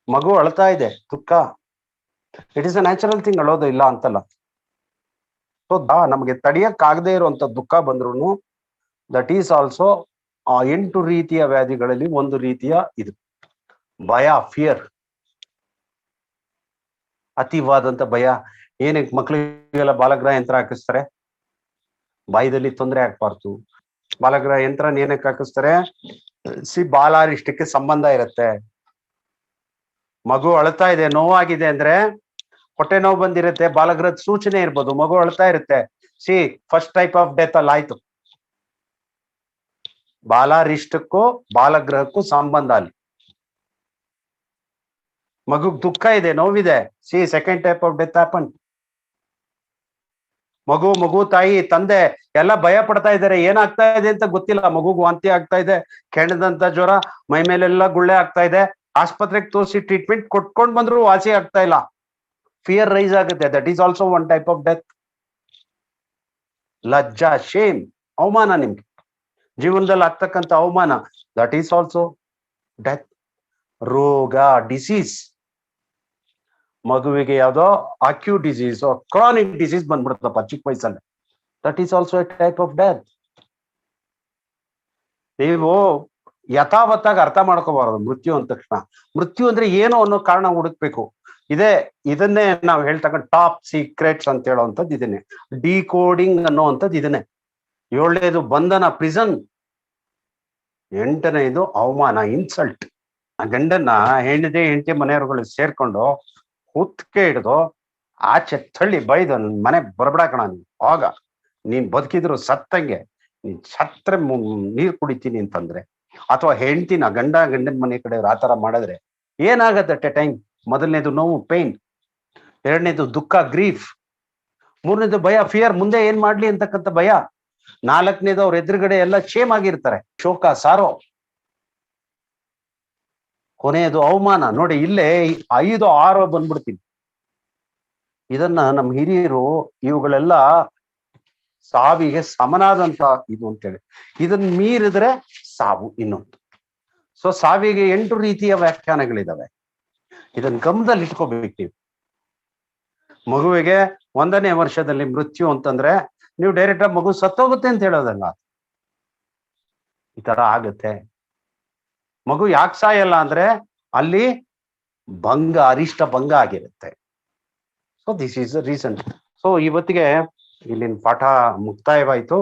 ಮಗು ಅಳ್ತಾ ಇದೆ ದುಃಖ. It is a natural thing, ಅಳೋದು ಇಲ್ಲ ಅಂತಲ್ಲ. ಸೊ ನಮಗೆ ತಡಿಯಕ್ ಆಗದೆ ಇರುವಂತ ದುಃಖ ಬಂದ್ರು ದಟ್ ಈಸ್ ಆಲ್ಸೋ ಆ 8 ರೀತಿಯ ವ್ಯಾಧಿಗಳಲ್ಲಿ ಒಂದು ರೀತಿಯ ಇದು ಭಯ, ಫಿಯರ್, ಅತಿವಾದಂತ ಭಯ. ಏನಕ್ಕೆ ಮಕ್ಕಳಿಗೆಲ್ಲ ಬಾಲಗ್ರಹ ಯಂತ್ರ ಹಾಕಿಸ್ತಾರೆ? ಬಾಯಿದಲ್ಲಿ ತೊಂದರೆ ಆಗ್ಬಾರ್ದು. ಬಾಲಗ್ರಹ ಯಂತ್ರ ಏನಕ್ಕೆ ಹಾಕಿಸ್ತಾರೆ? ಬಾಲಾರಿಷ್ಟಕ್ಕೆ ಸಂಬಂಧ ಇರುತ್ತೆ. ಮಗು ಅಳ್ತಾ ಇದೆ, ನೋವಾಗಿದೆ ಅಂದ್ರೆ, ಹೊಟ್ಟೆ ನೋವು ಬಂದಿರುತ್ತೆ, ಬಾಲಗ್ರಹದ ಸೂಚನೆ ಇರ್ಬೋದು, ಮಗು ಅಳ್ತಾ ಇರುತ್ತೆ. ಫಸ್ಟ್ ಟೈಪ್ ಆಫ್ ಡೆತ್ ಅಲ್ಲಿ ಆಯ್ತು. ಬಾಲಾರಿಷ್ಟಕ್ಕೂ ಬಾಲಗ್ರಹಕ್ಕೂ ಸಂಬಂಧ ಅಲ್ಲಿ. ಮಗುಗ್ ದುಃಖ ಇದೆ, ನೋವಿದೆ, second type of death happen. ಮಗು, ತಾಯಿ, ತಂದೆ ಎಲ್ಲ ಭಯ ಪಡ್ತಾ ಇದ್ದಾರೆ. ಏನಾಗ್ತಾ ಇದೆ ಅಂತ ಗೊತ್ತಿಲ್ಲ. ಮಗುಗ್ ವಾಂತಿ ಆಗ್ತಾ ಇದೆ, ಕೆಣದಂತ ಜ್ವರ, ಮೈ ಮೇಲೆಲ್ಲ ಗುಳ್ಳೆ ಆಗ್ತಾ ಇದೆ. ಆಸ್ಪತ್ರೆಗೆ ತೋರಿಸಿ ಟ್ರೀಟ್ಮೆಂಟ್ ಕೊಟ್ಕೊಂಡ್ ಬಂದ್ರು ವಾಸಿ ಆಗ್ತಾ ಇಲ್ಲ. ಫಿಯರ್ ರೈಸ್ ಆಗುತ್ತೆ. That is also one type of death. ಲಜ್ಜಾ, ಶೇಮ್, ಅವಮಾನ, ನಿಮ್ಗೆ ಜೀವನದಲ್ಲಿ ಆಗ್ತಕ್ಕಂಥ ಅವಮಾನ, ದಟ್ ಈಸ್ ಆಲ್ಸೋ ಡೆತ್. ರೋಗ, ಡಿಸೀಸ್, ಮಗುವಿಗೆ ಯಾವ್ದೋ ಅಕ್ಯೂಟ್ ಡಿಸೀಸ್, ಕ್ರಾನಿಕ್ ಡಿಸೀಸ್ ಬಂದ್ಬಿಡುತ್ತಪ್ಪ ಚಿಕ್ಕ ವಯಸ್ಸಲ್ಲಿ, that is also a type of death. ನೀವು ಯಥಾವತ್ತಾಗಿ ಅರ್ಥ ಮಾಡ್ಕೋಬಾರದು ಮೃತ್ಯು ಅಂದ ತಕ್ಷಣ. ಮೃತ್ಯು ಅಂದ್ರೆ ಏನು ಅನ್ನೋ ಕಾರಣ ಹುಡುಕ್ಬೇಕು. ಇದನ್ನೇ ನಾವು ಹೇಳ್ತಕ್ಕ ಟಾಪ್ ಸೀಕ್ರೆಟ್ಸ್ ಅಂತ ಹೇಳೋವಂಥದ್ದು ಇದನ್ನೇ. ಡಿಕೋಡಿಂಗ್ ಅನ್ನೋವಂಥದ್ದು ಇದನ್ನೇ. 7ನೇದು ಬಂಧನ, ಪ್ರಿಸನ್. 8ನೇದು ಅವಮಾನ, ಇನ್ಸಲ್ಟ್. ಆ ಗಂಡನ್ನ ಹೆಂಡತಿ ಮನೆಯವ್ರುಗಳು ಸೇರ್ಕೊಂಡು ಹುತ್ಕೆ ಹಿಡ್ದು ಆಚೆ ತಳ್ಳಿ ಬೈದು ಮನೆ ಬರ್ಬಿಡ ಕಣ ನೀನು, ಆಗ ನೀನ್ ಬದುಕಿದ್ರು ಸತ್ತಂಗೆ, ನೀನ್ ಸತ್ರೆ ನೀರ್ ಕುಡಿತೀನಿ ಅಂತಂದ್ರೆ, ಅಥವಾ ಹೆಂಡ್ತಿನ ಗಂಡನ ಮನೆ ಕಡೆ ಆತರ ಮಾಡಿದ್ರೆ ಏನಾಗತ್ತೆ ಅಟ್ ಎ ಟೈಮ್? ಮೊದಲನೇದು ನೋವು, ಪೇನ್. 2ನೇದು ದುಃಖ, ಗ್ರೀಫ್. 3ನೇದು ಭಯ, ಫಿಯರ್, ಮುಂದೆ ಏನ್ ಮಾಡ್ಲಿ ಅಂತಕ್ಕಂಥ ಭಯ. 4ನೇದು ಅವ್ರ ಎದುರುಗಡೆ ಎಲ್ಲ ಶೇಮ್ ಆಗಿರ್ತಾರೆ, ಶೋಕ, ಸಾರೋ. ಕೊನೆಯದು ಅವಮಾನ. ನೋಡಿ ಇಲ್ಲೇ 5, 6 ಬಂದ್ಬಿಡ್ತೀನಿ. ಇದನ್ನ ನಮ್ಮ ಹಿರಿಯರು ಇವುಗಳೆಲ್ಲ ಸಾವಿಗೆ ಸಮನಾದಂತ ಇದು ಅಂತೇಳಿ, ಇದನ್ನ ಮೀರಿದ್ರೆ ಸಾವು ಇನ್ನೊಂದು. ಸೊ ಸಾವಿಗೆ 8 ರೀತಿಯ ವ್ಯಾಖ್ಯಾನಗಳಿದಾವೆ. ಇದನ್ನ ಗಮನದಲ್ಲಿ ಇಟ್ಕೋಬೇಕು ನೀವು. ಮಗುವಿಗೆ 1ನೇ ವರ್ಷದಲ್ಲಿ ಮೃತ್ಯು ಅಂತಂದ್ರೆ ನೀವು ಡೈರೆಕ್ಟ್ ಆಗಿ ಮಗು ಸತ್ತೋಗುತ್ತೆ ಅಂತ ಹೇಳೋದಲ್ಲ. ಈ ತರ ಆಗುತ್ತೆ. ಮಗು ಯಾಕೆ ಸಾಯಲ್ಲ ಅಂದ್ರೆ ಅಲ್ಲಿ ಅರಿಷ್ಟ ಭಂಗ ಆಗಿರುತ್ತೆ. So this is the reason. So ಇವತ್ತಿಗೆ ಇಲ್ಲಿನ ಪಾಠ ಮುಕ್ತಾಯವಾಯ್ತು.